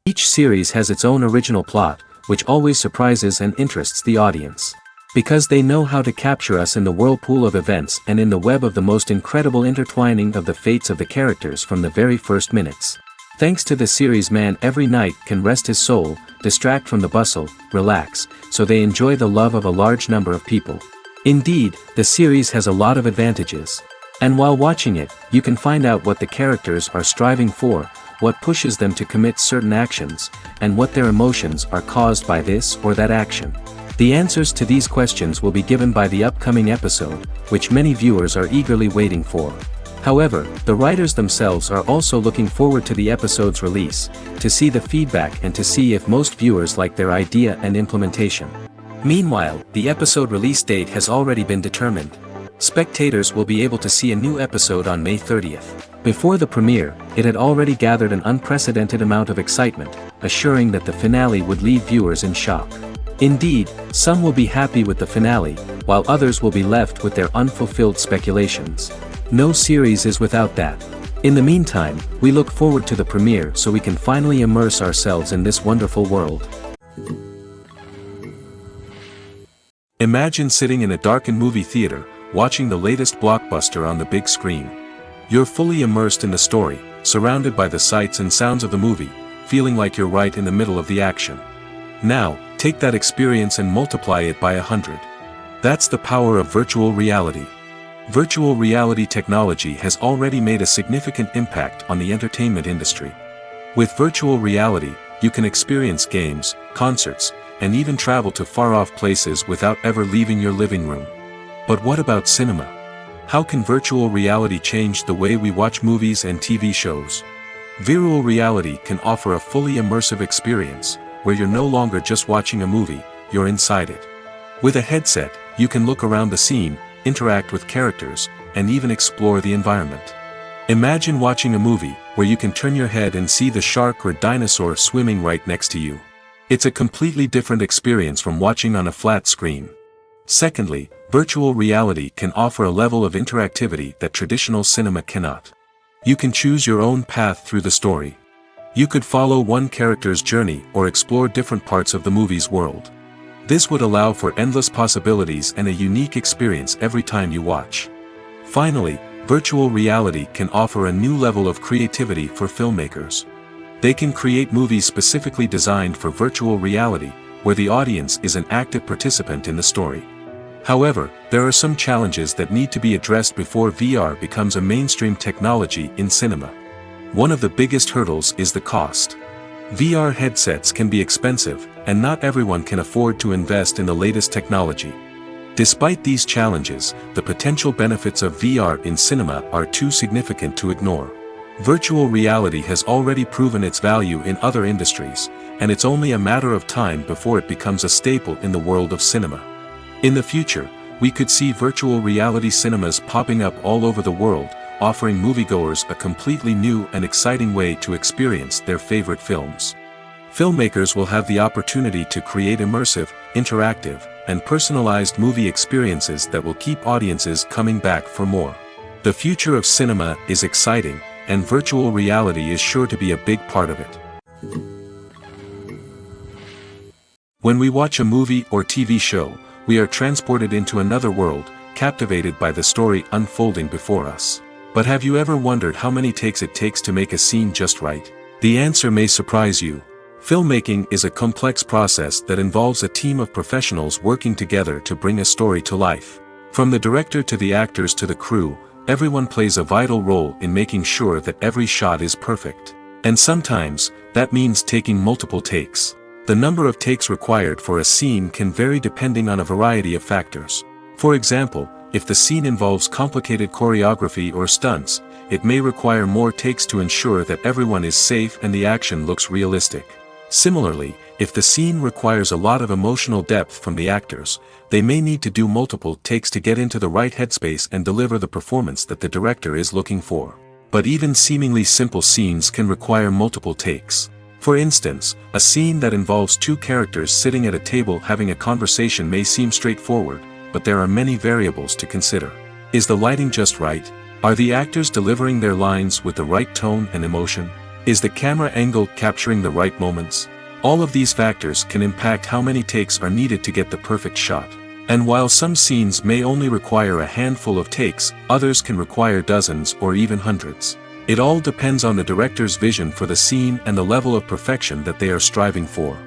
Each series has its own original plot, which always surprises and interests the audience. Because they know how to capture us in the whirlpool of events and in the web of the most incredible intertwining of the fates of the characters from the very first minutes. Thanks to the series, man every night can rest his soul, distract from the bustle, relax, so they enjoy the love of a large number of people. Indeed, the series has a lot of advantages. And while watching it, you can find out what the characters are striving for, what pushes them to commit certain actions, and what their emotions are caused by this or that action. The answers to these questions will be given by the upcoming episode, which many viewers are eagerly waiting for. However, the writers themselves are also looking forward to the episode's release, to see the feedback and to see if most viewers like their idea and implementation. Meanwhile, the episode release date has already been determined. Spectators will be able to see a new episode on May 30th. Before the premiere, it had already gathered an unprecedented amount of excitement, assuring that the finale would leave viewers in shock. Indeed, some will be happy with the finale, while others will be left with their unfulfilled speculations. No series is without that. In the meantime, we look forward to the premiere so we can finally immerse ourselves in this wonderful world. Imagine sitting in a darkened movie theater, watching the latest blockbuster on the big screen. You're fully immersed in the story, surrounded by the sights and sounds of the movie, feeling like you're right in the middle of the action. Now, take that experience and multiply it by 100. That's the power of virtual reality. Virtual reality technology has already made a significant impact on the entertainment industry. With virtual reality, you can experience games, concerts, and even travel to far-off places without ever leaving your living room. But what about cinema? How can virtual reality change the way we watch movies and TV shows? Virtual reality can offer a fully immersive experience, where you're no longer just watching a movie, you're inside it. With a headset, you can look around the scene, interact with characters, and even explore the environment. Imagine watching a movie, where you can turn your head and see the shark or dinosaur swimming right next to you. It's a completely different experience from watching on a flat screen. Secondly, virtual reality can offer a level of interactivity that traditional cinema cannot. You can choose your own path through the story. You could follow one character's journey or explore different parts of the movie's world. This would allow for endless possibilities and a unique experience every time you watch. Finally, virtual reality can offer a new level of creativity for filmmakers. They can create movies specifically designed for virtual reality, where the audience is an active participant in the story. However, there are some challenges that need to be addressed before VR becomes a mainstream technology in cinema. One of the biggest hurdles is the cost. VR headsets can be expensive, and not everyone can afford to invest in the latest technology. Despite these challenges, the potential benefits of VR in cinema are too significant to ignore. Virtual reality has already proven its value in other industries, and it's only a matter of time before it becomes a staple in the world of cinema. In the future, we could see virtual reality cinemas popping up all over the world, offering moviegoers a completely new and exciting way to experience their favorite films. Filmmakers will have the opportunity to create immersive, interactive, and personalized movie experiences that will keep audiences coming back for more. The future of cinema is exciting, and virtual reality is sure to be a big part of it. When we watch a movie or TV show, we are transported into another world, captivated by the story unfolding before us. But have you ever wondered how many takes it takes to make a scene just right? The answer may surprise you. Filmmaking is a complex process that involves a team of professionals working together to bring a story to life. From the director to the actors to the crew, everyone plays a vital role in making sure that every shot is perfect. And sometimes, that means taking multiple takes. The number of takes required for a scene can vary depending on a variety of factors. For example, if the scene involves complicated choreography or stunts, it may require more takes to ensure that everyone is safe and the action looks realistic. Similarly, if the scene requires a lot of emotional depth from the actors, they may need to do multiple takes to get into the right headspace and deliver the performance that the director is looking for. But even seemingly simple scenes can require multiple takes. For instance, a scene that involves two characters sitting at a table having a conversation may seem straightforward, but there are many variables to consider. Is the lighting just right? Are the actors delivering their lines with the right tone and emotion? Is the camera angle capturing the right moments? All of these factors can impact how many takes are needed to get the perfect shot. And while some scenes may only require a handful of takes, others can require dozens or even hundreds. It all depends on the director's vision for the scene and the level of perfection that they are striving for.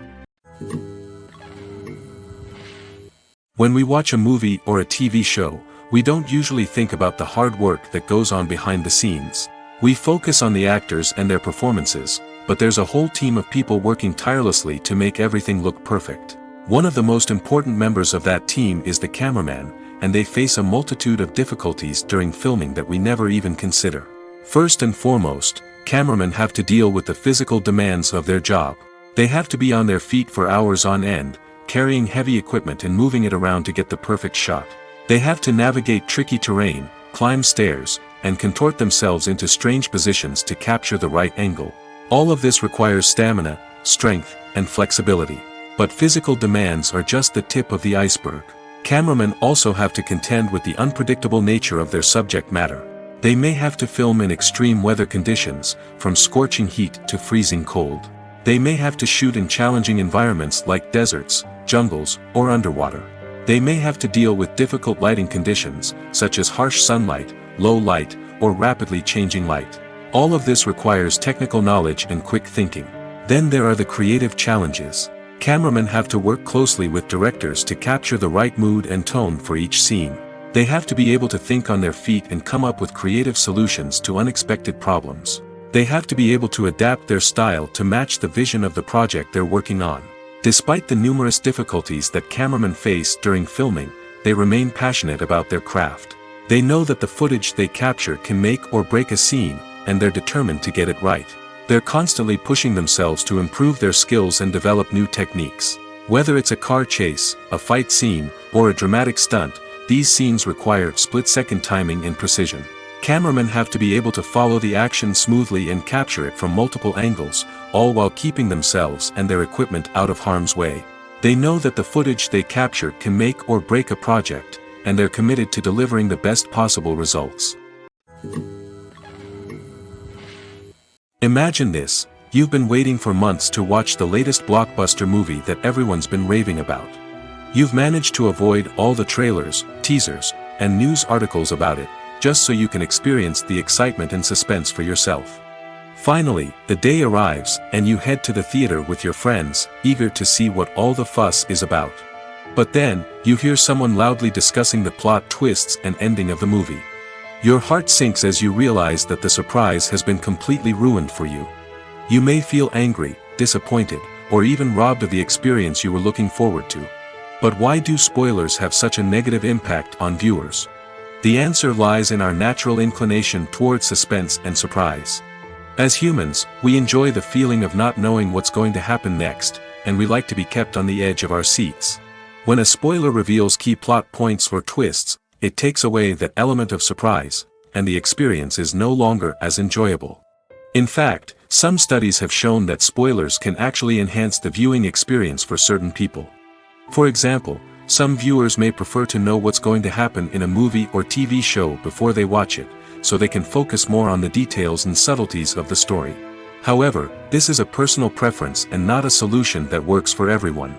When we watch a movie or a TV show, we don't usually think about the hard work that goes on behind the scenes. We focus on the actors and their performances, but there's a whole team of people working tirelessly to make everything look perfect. One of the most important members of that team is the cameraman, and they face a multitude of difficulties during filming that we never even consider. First and foremost, cameramen have to deal with the physical demands of their job. They have to be on their feet for hours on end, carrying heavy equipment and moving it around to get the perfect shot. They have to navigate tricky terrain, climb stairs, and contort themselves into strange positions to capture the right angle. All of this requires stamina, strength, and flexibility. But physical demands are just the tip of the iceberg. Cameramen also have to contend with the unpredictable nature of their subject matter. They may have to film in extreme weather conditions, from scorching heat to freezing cold. They may have to shoot in challenging environments like deserts, jungles, or underwater. They may have to deal with difficult lighting conditions, such as harsh sunlight, low light, or rapidly changing light. All of this requires technical knowledge and quick thinking. Then there are the creative challenges. Cameramen have to work closely with directors to capture the right mood and tone for each scene. They have to be able to think on their feet and come up with creative solutions to unexpected problems. They have to be able to adapt their style to match the vision of the project they're working on. Despite the numerous difficulties that cameramen face during filming, they remain passionate about their craft. They know that the footage they capture can make or break a scene, and they're determined to get it right. They're constantly pushing themselves to improve their skills and develop new techniques. Whether it's a car chase, a fight scene, or a dramatic stunt, these scenes require split-second timing and precision. Cameramen have to be able to follow the action smoothly and capture it from multiple angles, all while keeping themselves and their equipment out of harm's way. They know that the footage they capture can make or break a project, and they're committed to delivering the best possible results. Imagine this: you've been waiting for months to watch the latest blockbuster movie that everyone's been raving about. You've managed to avoid all the trailers, teasers, and news articles about it, just so you can experience the excitement and suspense for yourself. Finally, the day arrives, and you head to the theater with your friends, eager to see what all the fuss is about. But then, you hear someone loudly discussing the plot twists and ending of the movie. Your heart sinks as you realize that the surprise has been completely ruined for you. You may feel angry, disappointed, or even robbed of the experience you were looking forward to. But why do spoilers have such a negative impact on viewers? The answer lies in our natural inclination towards suspense and surprise. As humans, we enjoy the feeling of not knowing what's going to happen next, and we like to be kept on the edge of our seats. When a spoiler reveals key plot points or twists, it takes away that element of surprise, and the experience is no longer as enjoyable. In fact, some studies have shown that spoilers can actually enhance the viewing experience for certain people. For example, some viewers may prefer to know what's going to happen in a movie or TV show before they watch it, so they can focus more on the details and subtleties of the story. However, this is a personal preference and not a solution that works for everyone.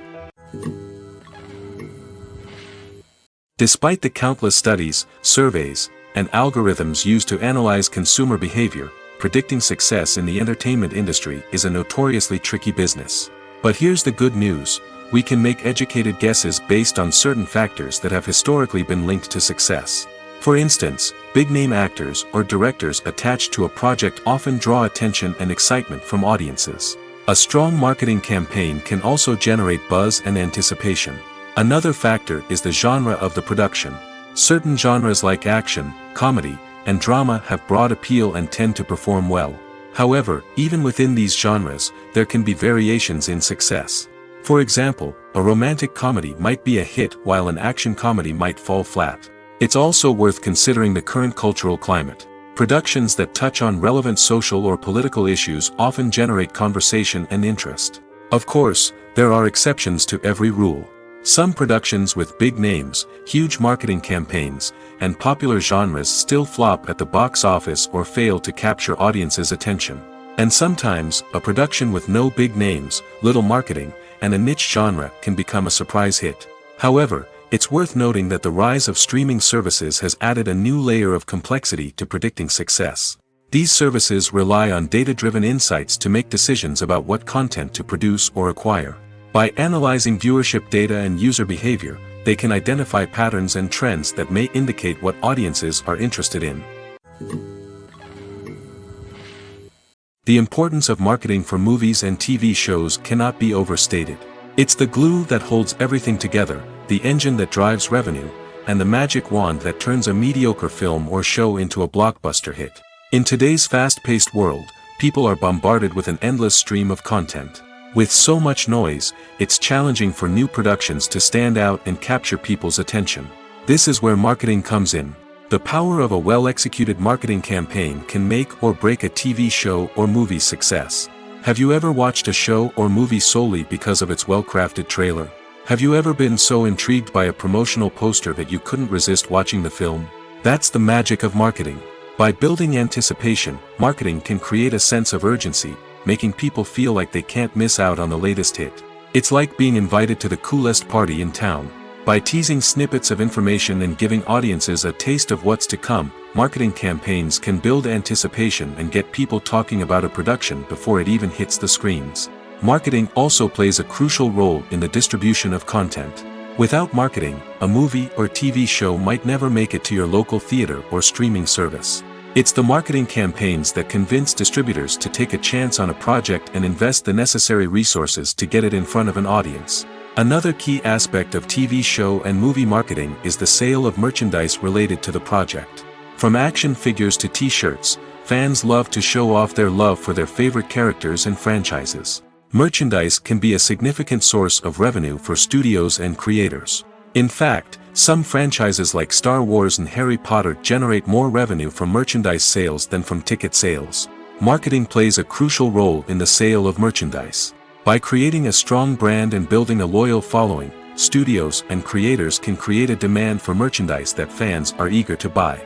Despite the countless studies, surveys, and algorithms used to analyze consumer behavior, predicting success in the entertainment industry is a notoriously tricky business. But here's the good news: we can make educated guesses based on certain factors that have historically been linked to success. For instance, big-name actors or directors attached to a project often draw attention and excitement from audiences. A strong marketing campaign can also generate buzz and anticipation. Another factor is the genre of the production. Certain genres like action, comedy, and drama have broad appeal and tend to perform well. However, even within these genres, there can be variations in success. For example, a romantic comedy might be a hit while an action comedy might fall flat. It's also worth considering the current cultural climate. Productions that touch on relevant social or political issues often generate conversation and interest. Of course, there are exceptions to every rule. Some productions with big names, huge marketing campaigns, and popular genres still flop at the box office or fail to capture audiences' attention. And sometimes, a production with no big names, little marketing, and a niche genre can become a surprise hit. However, it's worth noting that the rise of streaming services has added a new layer of complexity to predicting success. These services rely on data-driven insights to make decisions about what content to produce or acquire. By analyzing viewership data and user behavior, they can identify patterns and trends that may indicate what audiences are interested in. The importance of marketing for movies and TV shows cannot be overstated. It's the glue that holds everything together, the engine that drives revenue, and the magic wand that turns a mediocre film or show into a blockbuster hit. In today's fast-paced world, people are bombarded with an endless stream of content. With so much noise, it's challenging for new productions to stand out and capture people's attention. This is where marketing comes in. The power of a well-executed marketing campaign can make or break a TV show or movie's success. Have you ever watched a show or movie solely because of its well-crafted trailer? Have you ever been so intrigued by a promotional poster that you couldn't resist watching the film? That's the magic of marketing. By building anticipation, marketing can create a sense of urgency, making people feel like they can't miss out on the latest hit. It's like being invited to the coolest party in town. By teasing snippets of information and giving audiences a taste of what's to come, marketing campaigns can build anticipation and get people talking about a production before it even hits the screens. Marketing also plays a crucial role in the distribution of content. Without marketing, a movie or TV show might never make it to your local theater or streaming service. It's the marketing campaigns that convince distributors to take a chance on a project and invest the necessary resources to get it in front of an audience. Another key aspect of TV show and movie marketing is the sale of merchandise related to the project. From action figures to t-shirts, fans love to show off their love for their favorite characters and franchises. Merchandise can be a significant source of revenue for studios and creators. In fact, some franchises like Star Wars and Harry Potter generate more revenue from merchandise sales than from ticket sales. Marketing plays a crucial role in the sale of merchandise. By creating a strong brand and building a loyal following, studios and creators can create a demand for merchandise that fans are eager to buy.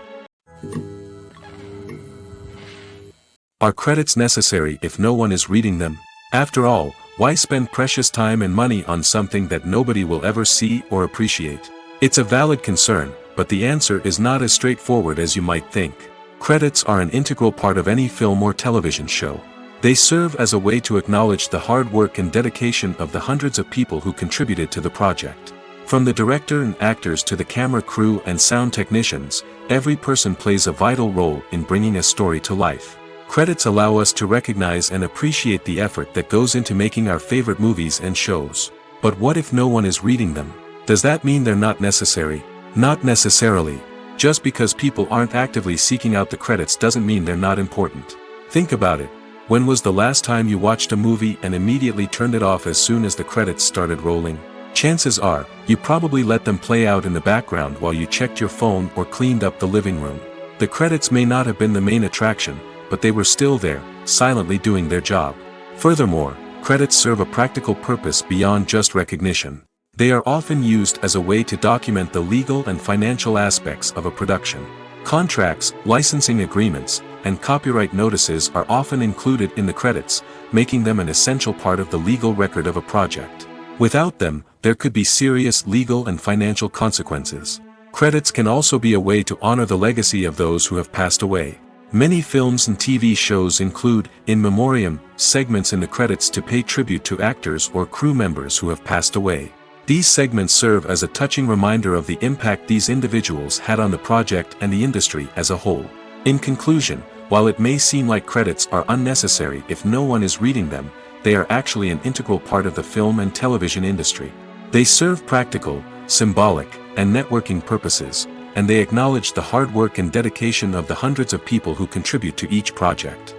Are credits necessary if no one is reading them? After all, why spend precious time and money on something that nobody will ever see or appreciate? It's a valid concern, but the answer is not as straightforward as you might think. Credits are an integral part of any film or television show. They serve as a way to acknowledge the hard work and dedication of the hundreds of people who contributed to the project. From the director and actors to the camera crew and sound technicians, every person plays a vital role in bringing a story to life. Credits allow us to recognize and appreciate the effort that goes into making our favorite movies and shows. But what if no one is reading them? Does that mean they're not necessary? Not necessarily. Just because people aren't actively seeking out the credits doesn't mean they're not important. Think about it. When was the last time you watched a movie and immediately turned it off as soon as the credits started rolling? Chances are, you probably let them play out in the background while you checked your phone or cleaned up the living room. The credits may not have been the main attraction, but they were still there, silently doing their job. Furthermore, credits serve a practical purpose beyond just recognition. They are often used as a way to document the legal and financial aspects of a production. Contracts, licensing agreements, and copyright notices are often included in the credits, making them an essential part of the legal record of a project. Without them, there could be serious legal and financial consequences. Credits can also be a way to honor the legacy of those who have passed away. Many films and TV shows include, in memoriam, segments in the credits to pay tribute to actors or crew members who have passed away. These segments serve as a touching reminder of the impact these individuals had on the project and the industry as a whole. In conclusion, while it may seem like credits are unnecessary if no one is reading them, they are actually an integral part of the film and television industry. They serve practical, symbolic, and networking purposes, and they acknowledge the hard work and dedication of the hundreds of people who contribute to each project.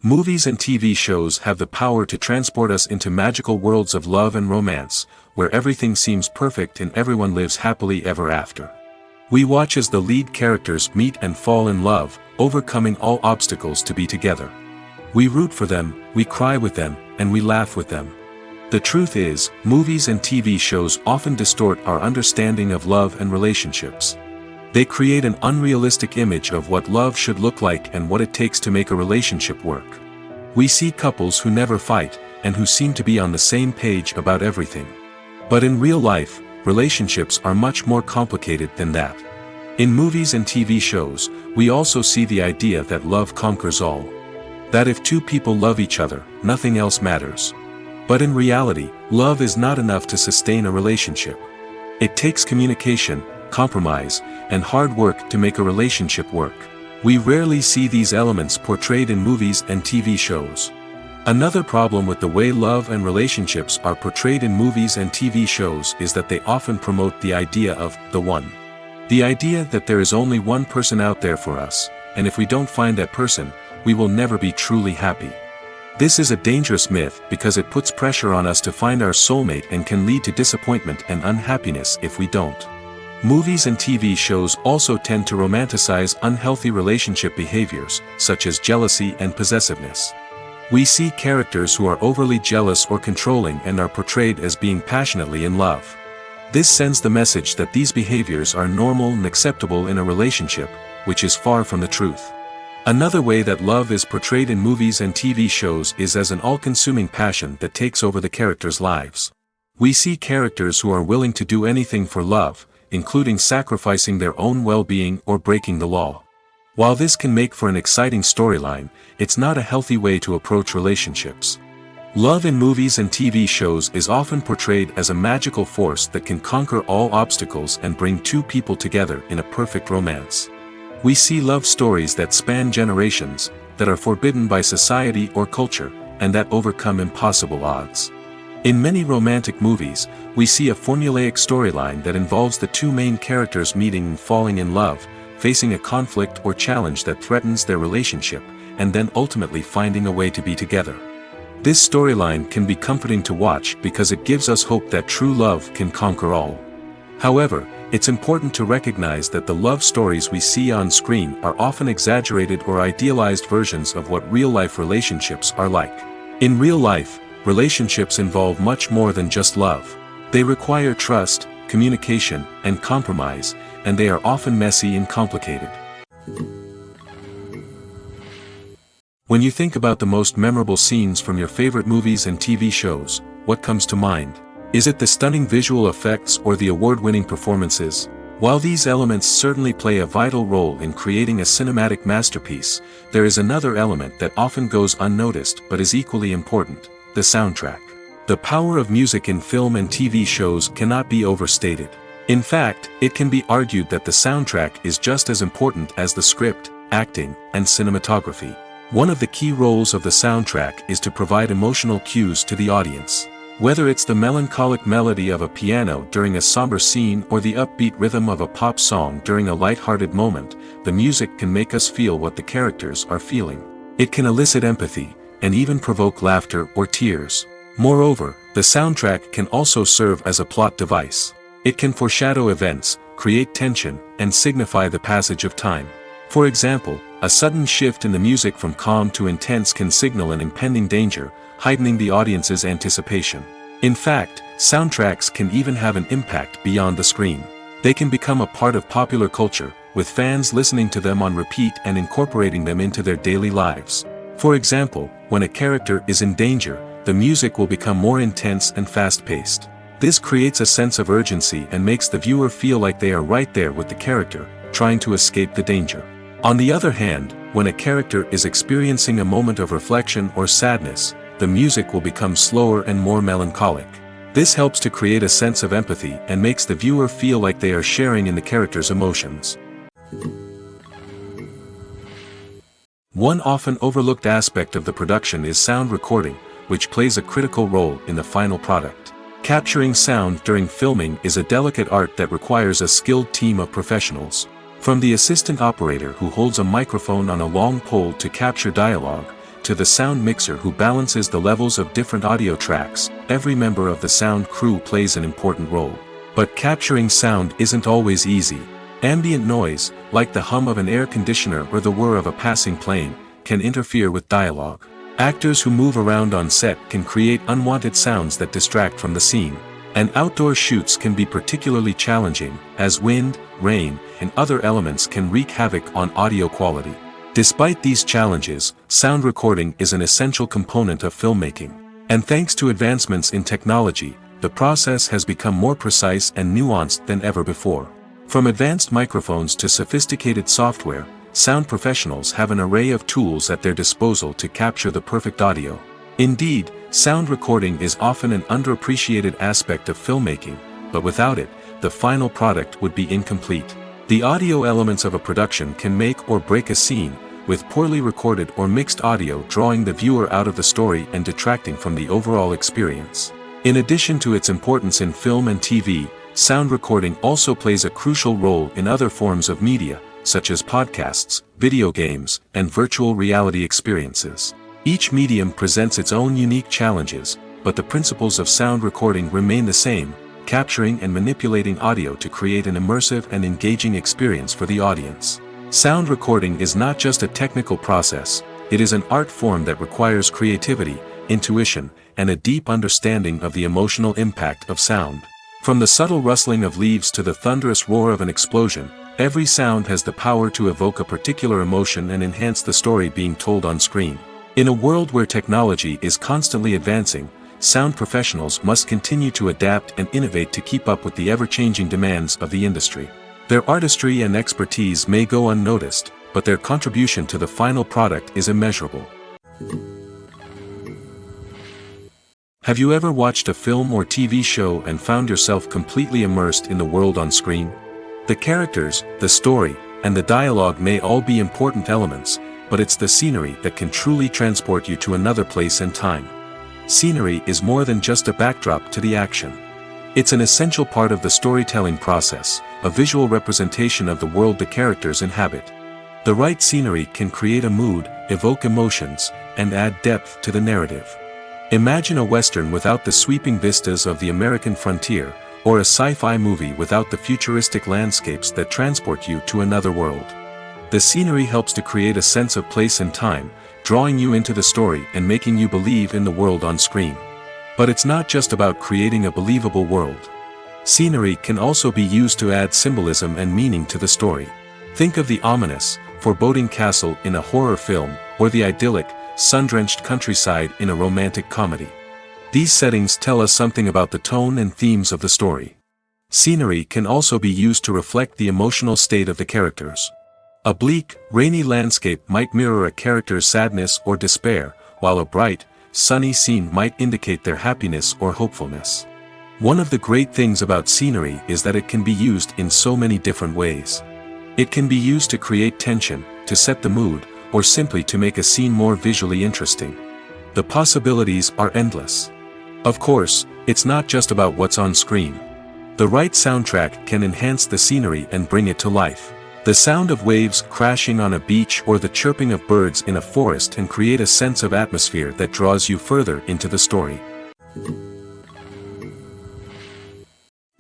Movies and TV shows have the power to transport us into magical worlds of love and romance, where everything seems perfect and everyone lives happily ever after. We watch as the lead characters meet and fall in love, overcoming all obstacles to be together. We root for them, we cry with them, and we laugh with them. The truth is, movies and TV shows often distort our understanding of love and relationships. They create an unrealistic image of what love should look like and what it takes to make a relationship work. We see couples who never fight, and who seem to be on the same page about everything. But in real life, relationships are much more complicated than that. In movies and TV shows, we also see the idea that love conquers all. That if two people love each other, nothing else matters. But in reality, love is not enough to sustain a relationship. It takes communication, compromise, and hard work to make a relationship work. We rarely see these elements portrayed in movies and TV shows. Another problem with the way love and relationships are portrayed in movies and TV shows is that they often promote the idea of the one. The idea that there is only one person out there for us, and if we don't find that person, we will never be truly happy. This is a dangerous myth because it puts pressure on us to find our soulmate and can lead to disappointment and unhappiness if we don't. Movies and TV shows also tend to romanticize unhealthy relationship behaviors, such as jealousy and possessiveness. We see characters who are overly jealous or controlling and are portrayed as being passionately in love. This sends the message that these behaviors are normal and acceptable in a relationship, which is far from the truth. Another way that love is portrayed in movies and TV shows is as an all-consuming passion that takes over the characters' lives. We see characters who are willing to do anything for love, including sacrificing their own well-being or breaking the law. While this can make for an exciting storyline, it's not a healthy way to approach relationships. Love in movies and TV shows is often portrayed as a magical force that can conquer all obstacles and bring two people together in a perfect romance. We see love stories that span generations, that are forbidden by society or culture, and that overcome impossible odds. In many romantic movies, we see a formulaic storyline that involves the two main characters meeting and falling in love, facing a conflict or challenge that threatens their relationship, and then ultimately finding a way to be together. This storyline can be comforting to watch because it gives us hope that true love can conquer all. However, it's important to recognize that the love stories we see on screen are often exaggerated or idealized versions of what real-life relationships are like. In real life, relationships involve much more than just love. They require trust, communication, and compromise, and they are often messy and complicated. When you think about the most memorable scenes from your favorite movies and TV shows, what comes to mind? Is it the stunning visual effects or the award-winning performances? While these elements certainly play a vital role in creating a cinematic masterpiece, there is another element that often goes unnoticed but is equally important: the soundtrack. The power of music in film and TV shows cannot be overstated. In fact, it can be argued that the soundtrack is just as important as the script, acting, and cinematography. One of the key roles of the soundtrack is to provide emotional cues to the audience. Whether it's the melancholic melody of a piano during a somber scene or the upbeat rhythm of a pop song during a light-hearted moment, the music can make us feel what the characters are feeling. It can elicit empathy, and even provoke laughter or tears. Moreover, the soundtrack can also serve as a plot device. It can foreshadow events, create tension, and signify the passage of time. For example, a sudden shift in the music from calm to intense can signal an impending danger, heightening the audience's anticipation. In fact, soundtracks can even have an impact beyond the screen. They can become a part of popular culture, with fans listening to them on repeat and incorporating them into their daily lives. For example, when a character is in danger, the music will become more intense and fast-paced. This creates a sense of urgency and makes the viewer feel like they are right there with the character, trying to escape the danger. On the other hand, when a character is experiencing a moment of reflection or sadness, the music will become slower and more melancholic. This helps to create a sense of empathy and makes the viewer feel like they are sharing in the character's emotions. One often overlooked aspect of the production is sound recording, which plays a critical role in the final product. Capturing sound during filming is a delicate art that requires a skilled team of professionals. From the assistant operator who holds a microphone on a long pole to capture dialogue, to the sound mixer who balances the levels of different audio tracks, every member of the sound crew plays an important role. But capturing sound isn't always easy. Ambient noise, like the hum of an air conditioner or the whir of a passing plane, can interfere with dialogue. Actors who move around on set can create unwanted sounds that distract from the scene. And outdoor shoots can be particularly challenging, as wind, rain, and other elements can wreak havoc on audio quality. Despite these challenges, sound recording is an essential component of filmmaking. And thanks to advancements in technology, the process has become more precise and nuanced than ever before. From advanced microphones to sophisticated software, sound professionals have an array of tools at their disposal to capture the perfect audio. Indeed, sound recording is often an underappreciated aspect of filmmaking, but without it, the final product would be incomplete. The audio elements of a production can make or break a scene, with poorly recorded or mixed audio drawing the viewer out of the story and detracting from the overall experience. In addition to its importance in film and TV, sound recording also plays a crucial role in other forms of media, such as podcasts, video games, and virtual reality experiences. Each medium presents its own unique challenges, but the principles of sound recording remain the same, capturing and manipulating audio to create an immersive and engaging experience for the audience. Sound recording is not just a technical process, it is an art form that requires creativity, intuition, and a deep understanding of the emotional impact of sound. From the subtle rustling of leaves to the thunderous roar of an explosion, every sound has the power to evoke a particular emotion and enhance the story being told on screen. In a world where technology is constantly advancing, sound professionals must continue to adapt and innovate to keep up with the ever-changing demands of the industry. Their artistry and expertise may go unnoticed, but their contribution to the final product is immeasurable. Have you ever watched a film or TV show and found yourself completely immersed in the world on screen? The characters, the story, and the dialogue may all be important elements, but it's the scenery that can truly transport you to another place and time. Scenery is more than just a backdrop to the action. It's an essential part of the storytelling process, a visual representation of the world the characters inhabit. The right scenery can create a mood, evoke emotions, and add depth to the narrative. Imagine a Western without the sweeping vistas of the American frontier, or a sci-fi movie without the futuristic landscapes that transport you to another world. The scenery helps to create a sense of place and time, drawing you into the story and making you believe in the world on screen. But it's not just about creating a believable world. Scenery can also be used to add symbolism and meaning to the story. Think of the ominous, foreboding castle in a horror film, or the idyllic, sun-drenched countryside in a romantic comedy. These settings tell us something about the tone and themes of the story. Scenery can also be used to reflect the emotional state of the characters. A bleak, rainy landscape might mirror a character's sadness or despair, while a bright, sunny scene might indicate their happiness or hopefulness. One of the great things about scenery is that it can be used in so many different ways. It can be used to create tension, to set the mood, or simply to make a scene more visually interesting. The possibilities are endless. Of course, it's not just about what's on screen. The right soundtrack can enhance the scenery and bring it to life. The sound of waves crashing on a beach or the chirping of birds in a forest can create a sense of atmosphere that draws you further into the story.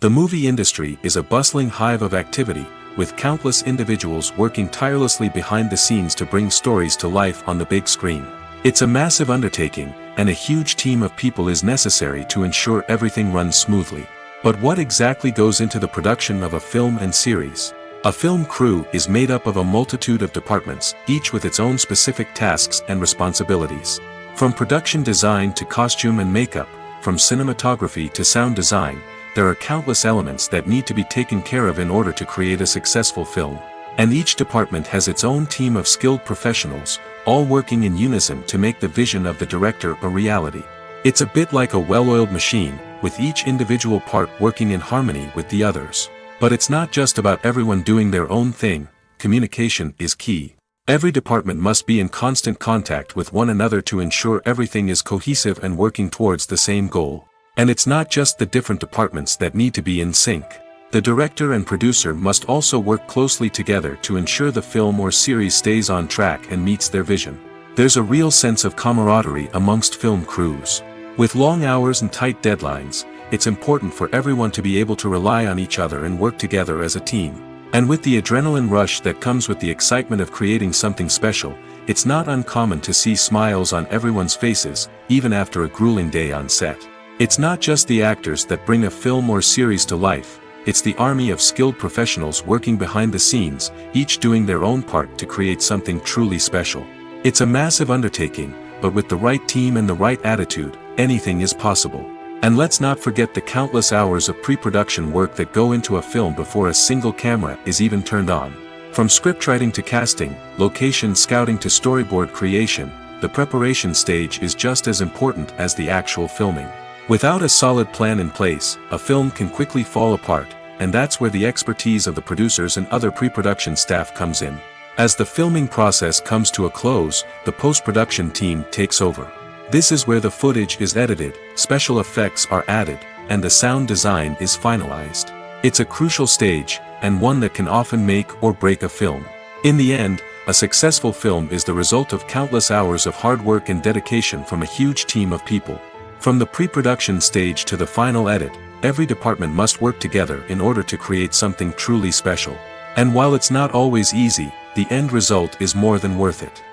The movie industry is a bustling hive of activity, with countless individuals working tirelessly behind the scenes to bring stories to life on the big screen. It's a massive undertaking, and a huge team of people is necessary to ensure everything runs smoothly. But what exactly goes into the production of a film and series? A film crew is made up of a multitude of departments, each with its own specific tasks and responsibilities. From production design to costume and makeup, from cinematography to sound design, there are countless elements that need to be taken care of in order to create a successful film. And each department has its own team of skilled professionals, all working in unison to make the vision of the director a reality. It's a bit like a well-oiled machine, with each individual part working in harmony with the others. But it's not just about everyone doing their own thing. Communication is key. Every department must be in constant contact with one another to ensure everything is cohesive and working towards the same goal. And it's not just the different departments that need to be in sync. The director and producer must also work closely together to ensure the film or series stays on track and meets their vision. There's a real sense of camaraderie amongst film crews. With long hours and tight deadlines, it's important for everyone to be able to rely on each other and work together as a team. And with the adrenaline rush that comes with the excitement of creating something special, it's not uncommon to see smiles on everyone's faces, even after a grueling day on set. It's not just the actors that bring a film or series to life, it's the army of skilled professionals working behind the scenes, each doing their own part to create something truly special. It's a massive undertaking, but with the right team and the right attitude, anything is possible. And let's not forget the countless hours of pre-production work that go into a film before a single camera is even turned on. From scriptwriting to casting, location scouting to storyboard creation, the preparation stage is just as important as the actual filming. Without a solid plan in place, a film can quickly fall apart, and that's where the expertise of the producers and other pre-production staff comes in. As the filming process comes to a close, the post-production team takes over. This is where the footage is edited, special effects are added, and the sound design is finalized. It's a crucial stage, and one that can often make or break a film. In the end, a successful film is the result of countless hours of hard work and dedication from a huge team of people. From the pre-production stage to the final edit, every department must work together in order to create something truly special. And while it's not always easy, the end result is more than worth it.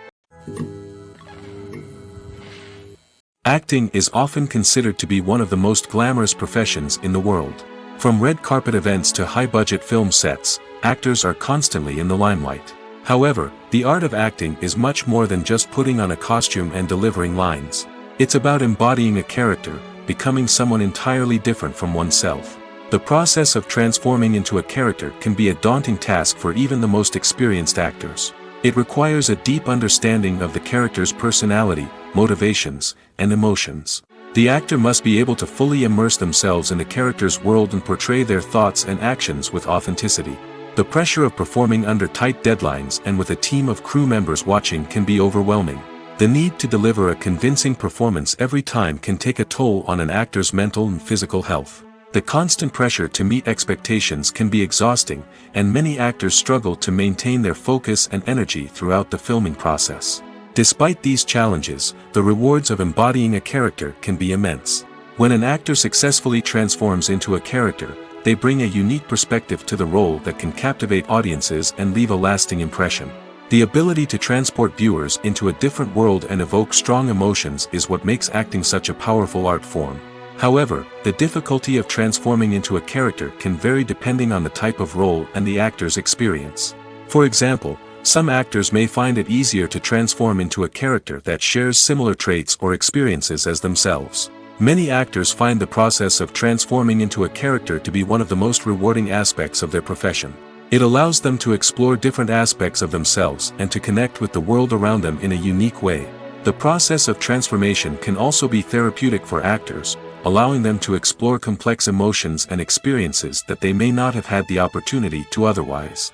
Acting is often considered to be one of the most glamorous professions in the world. From red carpet events to high-budget film sets, actors are constantly in the limelight. However, the art of acting is much more than just putting on a costume and delivering lines. It's about embodying a character, becoming someone entirely different from oneself. The process of transforming into a character can be a daunting task for even the most experienced actors. It requires a deep understanding of the character's personality, motivations, and emotions. The actor must be able to fully immerse themselves in the character's world and portray their thoughts and actions with authenticity. The pressure of performing under tight deadlines and with a team of crew members watching can be overwhelming. The need to deliver a convincing performance every time can take a toll on an actor's mental and physical health. The constant pressure to meet expectations can be exhausting, and many actors struggle to maintain their focus and energy throughout the filming process. Despite these challenges, the rewards of embodying a character can be immense. When an actor successfully transforms into a character, they bring a unique perspective to the role that can captivate audiences and leave a lasting impression. The ability to transport viewers into a different world and evoke strong emotions is what makes acting such a powerful art form. However, the difficulty of transforming into a character can vary depending on the type of role and the actor's experience. For example, some actors may find it easier to transform into a character that shares similar traits or experiences as themselves. Many actors find the process of transforming into a character to be one of the most rewarding aspects of their profession. It allows them to explore different aspects of themselves and to connect with the world around them in a unique way. The process of transformation can also be therapeutic for actors, allowing them to explore complex emotions and experiences that they may not have had the opportunity to otherwise.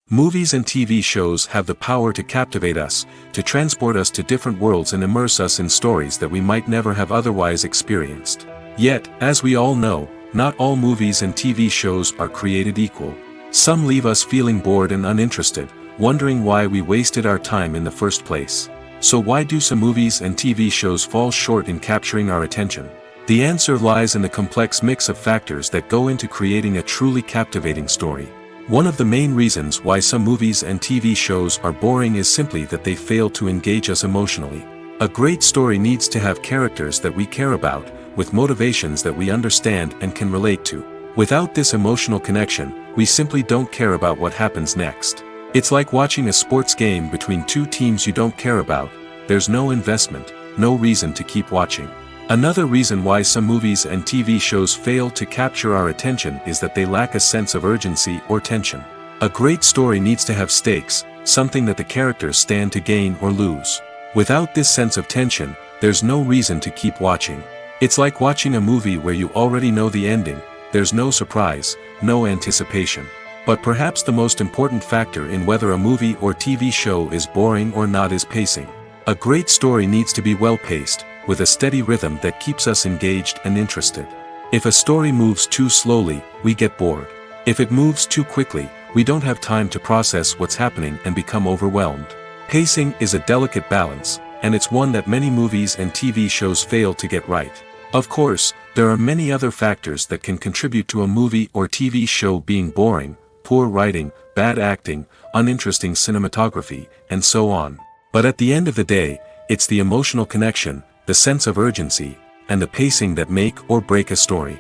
Movies and TV shows have the power to captivate us, to transport us to different worlds and immerse us in stories that we might never have otherwise experienced. Yet, as we all know, not all movies and TV shows are created equal. Some leave us feeling bored and uninterested, wondering why we wasted our time in the first place. So why do some movies and TV shows fall short in capturing our attention? The answer lies in the complex mix of factors that go into creating a truly captivating story. One of the main reasons why some movies and TV shows are boring is simply that they fail to engage us emotionally. A great story needs to have characters that we care about, with motivations that we understand and can relate to. Without this emotional connection, we simply don't care about what happens next. It's like watching a sports game between two teams you don't care about. There's no investment, no reason to keep watching. Another reason why some movies and TV shows fail to capture our attention is that they lack a sense of urgency or tension. A great story needs to have stakes, something that the characters stand to gain or lose. Without this sense of tension, there's no reason to keep watching. It's like watching a movie where you already know the ending, there's no surprise, no anticipation. But perhaps the most important factor in whether a movie or TV show is boring or not is pacing. A great story needs to be well-paced, with a steady rhythm that keeps us engaged and interested. If a story moves too slowly, we get bored. If it moves too quickly, we don't have time to process what's happening and become overwhelmed. Pacing is a delicate balance, and it's one that many movies and TV shows fail to get right. Of course, there are many other factors that can contribute to a movie or TV show being boring: poor writing, bad acting, uninteresting cinematography, and so on. But at the end of the day, it's the emotional connection, the sense of urgency, and the pacing that make or break a story.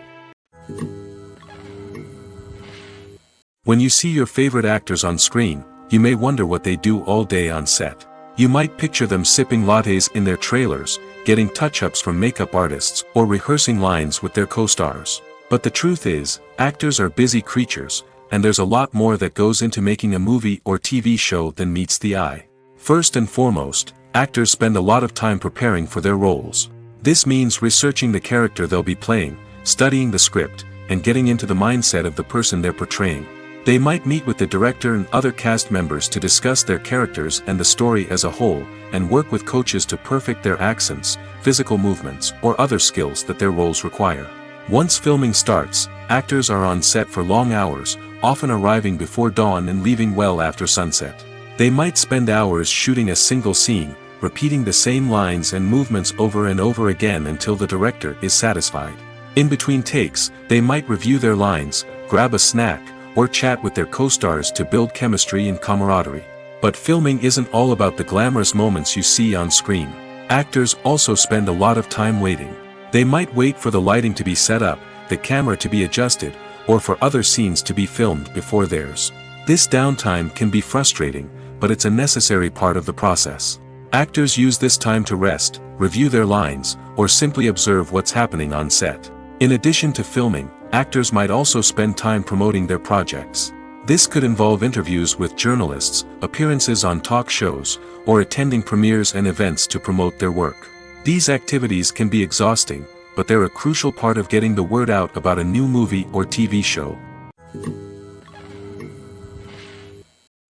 When you see your favorite actors on screen, you may wonder what they do all day on set. You might picture them sipping lattes in their trailers, getting touch-ups from makeup artists, or rehearsing lines with their co-stars. But the truth is, actors are busy creatures, and there's a lot more that goes into making a movie or TV show than meets the eye. First and foremost, actors spend a lot of time preparing for their roles. This means researching the character they'll be playing, studying the script, and getting into the mindset of the person they're portraying. They might meet with the director and other cast members to discuss their characters and the story as a whole, and work with coaches to perfect their accents, physical movements, or other skills that their roles require. Once filming starts, actors are on set for long hours, often arriving before dawn and leaving well after sunset. They might spend hours shooting a single scene, repeating the same lines and movements over and over again until the director is satisfied. In between takes, they might review their lines, grab a snack, or chat with their co-stars to build chemistry and camaraderie. But filming isn't all about the glamorous moments you see on screen. Actors also spend a lot of time waiting. They might wait for the lighting to be set up, the camera to be adjusted, or for other scenes to be filmed before theirs. This downtime can be frustrating, but it's a necessary part of the process. Actors use this time to rest, review their lines, or simply observe what's happening on set. In addition to filming, actors might also spend time promoting their projects. This could involve interviews with journalists, appearances on talk shows, or attending premieres and events to promote their work. These activities can be exhausting, but they're a crucial part of getting the word out about a new movie or TV show.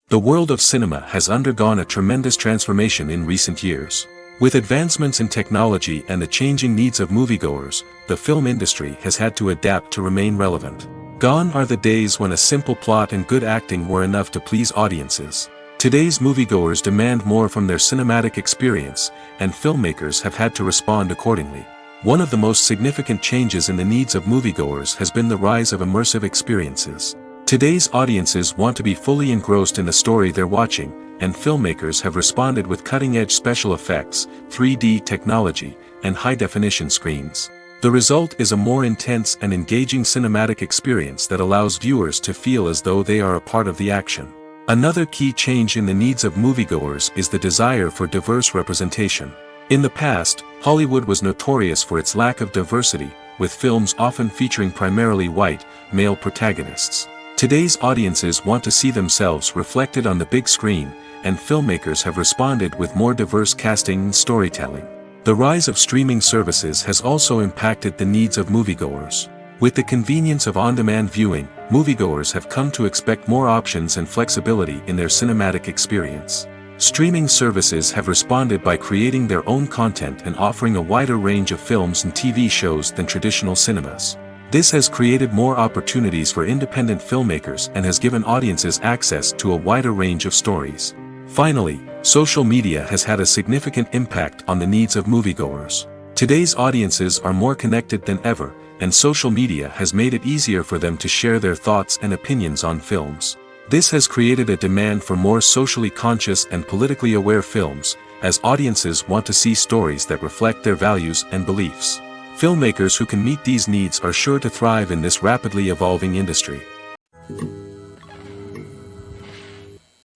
The world of cinema has undergone a tremendous transformation in recent years. With advancements in technology and the changing needs of moviegoers, the film industry has had to adapt to remain relevant. Gone are the days when a simple plot and good acting were enough to please audiences. Today's moviegoers demand more from their cinematic experience, and filmmakers have had to respond accordingly. One of the most significant changes in the needs of moviegoers has been the rise of immersive experiences. Today's audiences want to be fully engrossed in the story they're watching, and filmmakers have responded with cutting-edge special effects, 3D technology, and high-definition screens. The result is a more intense and engaging cinematic experience that allows viewers to feel as though they are a part of the action. Another key change in the needs of moviegoers is the desire for diverse representation. In the past, Hollywood was notorious for its lack of diversity, with films often featuring primarily white, male protagonists. Today's audiences want to see themselves reflected on the big screen, and filmmakers have responded with more diverse casting and storytelling. The rise of streaming services has also impacted the needs of moviegoers. With the convenience of on-demand viewing, moviegoers have come to expect more options and flexibility in their cinematic experience. Streaming services have responded by creating their own content and offering a wider range of films and TV shows than traditional cinemas. This has created more opportunities for independent filmmakers and has given audiences access to a wider range of stories. Finally, social media has had a significant impact on the needs of moviegoers. Today's audiences are more connected than ever, and social media has made it easier for them to share their thoughts and opinions on films. This has created a demand for more socially conscious and politically aware films, as audiences want to see stories that reflect their values and beliefs. Filmmakers who can meet these needs are sure to thrive in this rapidly evolving industry.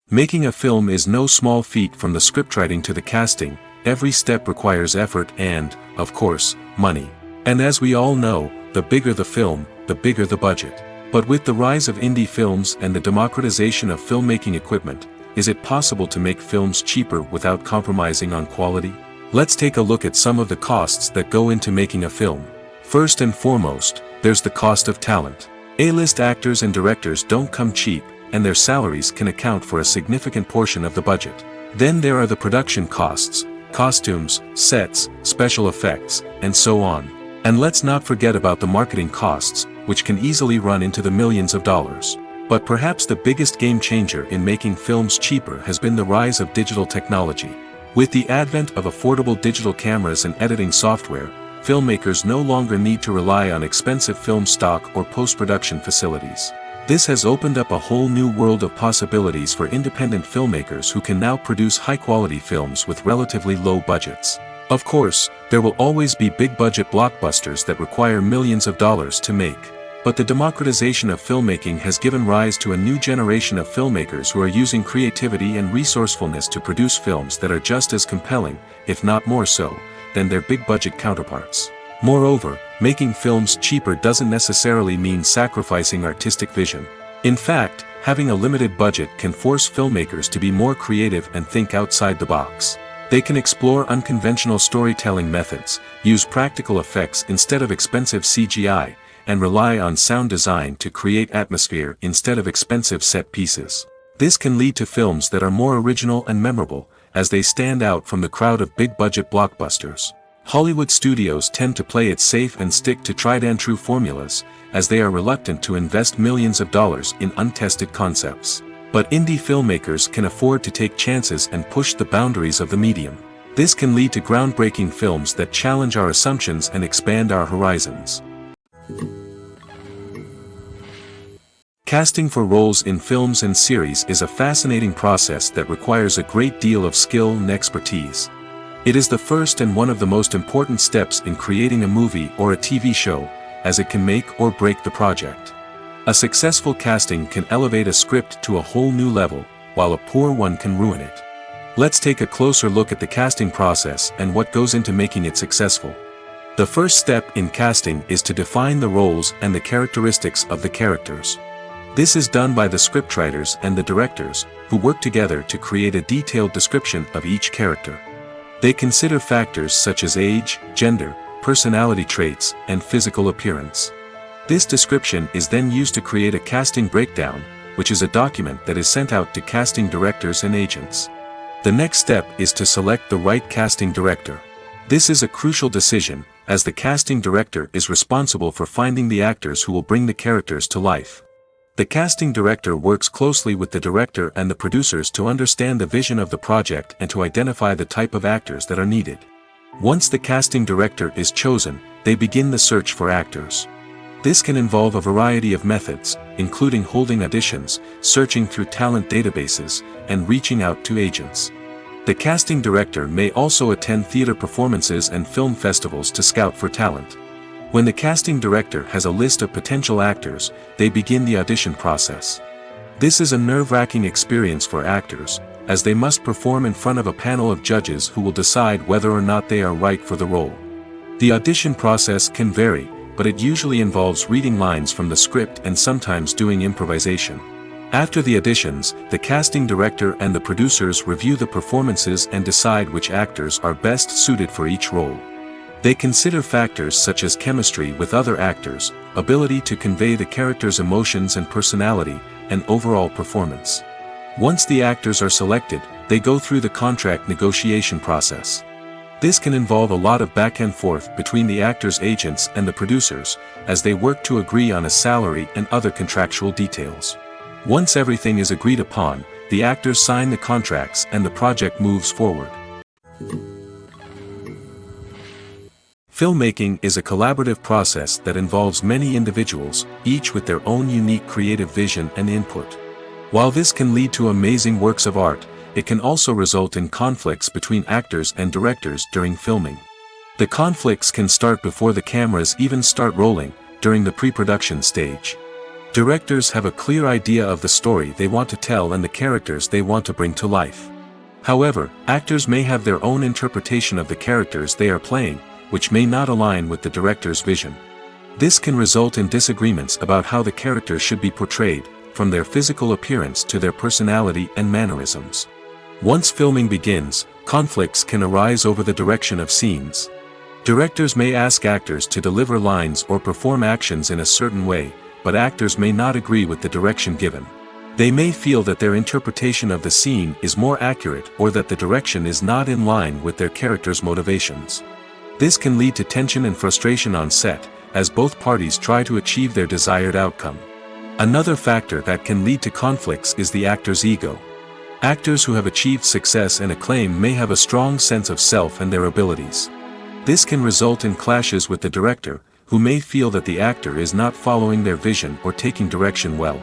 Making a film is no small feat, from the scriptwriting to the casting, every step requires effort and, of course, money. And as we all know, the bigger the film, the bigger the budget. But with the rise of indie films and the democratization of filmmaking equipment, is it possible to make films cheaper without compromising on quality? Let's take a look at some of the costs that go into making a film. First and foremost, there's the cost of talent. A-list actors and directors don't come cheap, and their salaries can account for a significant portion of the budget. Then there are the production costs, costumes, sets, special effects, and so on. And let's not forget about the marketing costs, which can easily run into the millions of dollars. But perhaps the biggest game changer in making films cheaper has been the rise of digital technology. With the advent of affordable digital cameras and editing software, filmmakers no longer need to rely on expensive film stock or post-production facilities. This has opened up a whole new world of possibilities for independent filmmakers who can now produce high-quality films with relatively low budgets. Of course, there will always be big-budget blockbusters that require millions of dollars to make. But the democratization of filmmaking has given rise to a new generation of filmmakers who are using creativity and resourcefulness to produce films that are just as compelling, if not more so, than their big-budget counterparts. Moreover, making films cheaper doesn't necessarily mean sacrificing artistic vision. In fact, having a limited budget can force filmmakers to be more creative and think outside the box. They can explore unconventional storytelling methods, use practical effects instead of expensive CGI, and rely on sound design to create atmosphere instead of expensive set pieces. This can lead to films that are more original and memorable, as they stand out from the crowd of big-budget blockbusters. Hollywood studios tend to play it safe and stick to tried-and-true formulas, as they are reluctant to invest millions of dollars in untested concepts. But indie filmmakers can afford to take chances and push the boundaries of the medium. This can lead to groundbreaking films that challenge our assumptions and expand our horizons. Casting for roles in films and series is a fascinating process that requires a great deal of skill and expertise. It is the first and one of the most important steps in creating a movie or a TV show, as it can make or break the project. A successful casting can elevate a script to a whole new level, while a poor one can ruin it. Let's take a closer look at the casting process and what goes into making it successful. The first step in casting is to define the roles and the characteristics of the characters. This is done by the scriptwriters and the directors, who work together to create a detailed description of each character. They consider factors such as age, gender, personality traits, and physical appearance. This description is then used to create a casting breakdown, which is a document that is sent out to casting directors and agents. The next step is to select the right casting director. This is a crucial decision, as the casting director is responsible for finding the actors who will bring the characters to life. The casting director works closely with the director and the producers to understand the vision of the project and to identify the type of actors that are needed. Once the casting director is chosen, they begin the search for actors. This can involve a variety of methods, including holding auditions, searching through talent databases, and reaching out to agents. The casting director may also attend theater performances and film festivals to scout for talent. When the casting director has a list of potential actors, they begin the audition process. This is a nerve-wracking experience for actors, as they must perform in front of a panel of judges who will decide whether or not they are right for the role. The audition process can vary, but it usually involves reading lines from the script and sometimes doing improvisation. After the auditions, the casting director and the producers review the performances and decide which actors are best suited for each role. They consider factors such as chemistry with other actors, ability to convey the character's emotions and personality, and overall performance. Once the actors are selected, they go through the contract negotiation process. This can involve a lot of back and forth between the actors' agents and the producers, as they work to agree on a salary and other contractual details. Once everything is agreed upon, the actors sign the contracts and the project moves forward. Filmmaking is a collaborative process that involves many individuals, each with their own unique creative vision and input. While this can lead to amazing works of art, it can also result in conflicts between actors and directors during filming. The conflicts can start before the cameras even start rolling, during the pre-production stage. Directors have a clear idea of the story they want to tell and the characters they want to bring to life. However, actors may have their own interpretation of the characters they are playing, which may not align with the director's vision. This can result in disagreements about how the character should be portrayed, from their physical appearance to their personality and mannerisms. Once filming begins, conflicts can arise over the direction of scenes. Directors may ask actors to deliver lines or perform actions in a certain way, but actors may not agree with the direction given. They may feel that their interpretation of the scene is more accurate or that the direction is not in line with their character's motivations. This can lead to tension and frustration on set, as both parties try to achieve their desired outcome. Another factor that can lead to conflicts is the actor's ego. Actors who have achieved success and acclaim may have a strong sense of self and their abilities. This can result in clashes with the director, who may feel that the actor is not following their vision or taking direction well.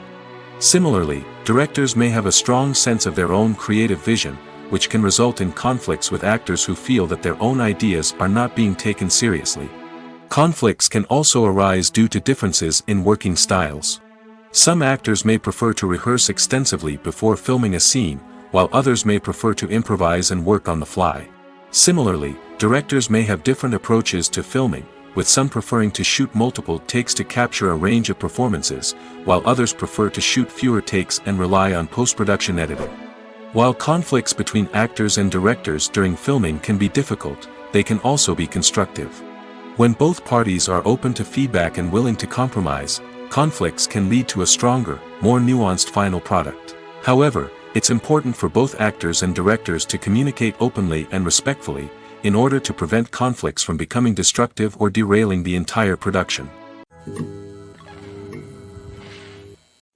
Similarly, directors may have a strong sense of their own creative vision, which can result in conflicts with actors who feel that their own ideas are not being taken seriously. Conflicts can also arise due to differences in working styles. Some actors may prefer to rehearse extensively before filming a scene, while others may prefer to improvise and work on the fly. Similarly, directors may have different approaches to filming, with some preferring to shoot multiple takes to capture a range of performances, while others prefer to shoot fewer takes and rely on post-production editing. While conflicts between actors and directors during filming can be difficult, they can also be constructive. When both parties are open to feedback and willing to compromise, conflicts can lead to a stronger, more nuanced final product. However, it's important for both actors and directors to communicate openly and respectfully, in order to prevent conflicts from becoming destructive or derailing the entire production.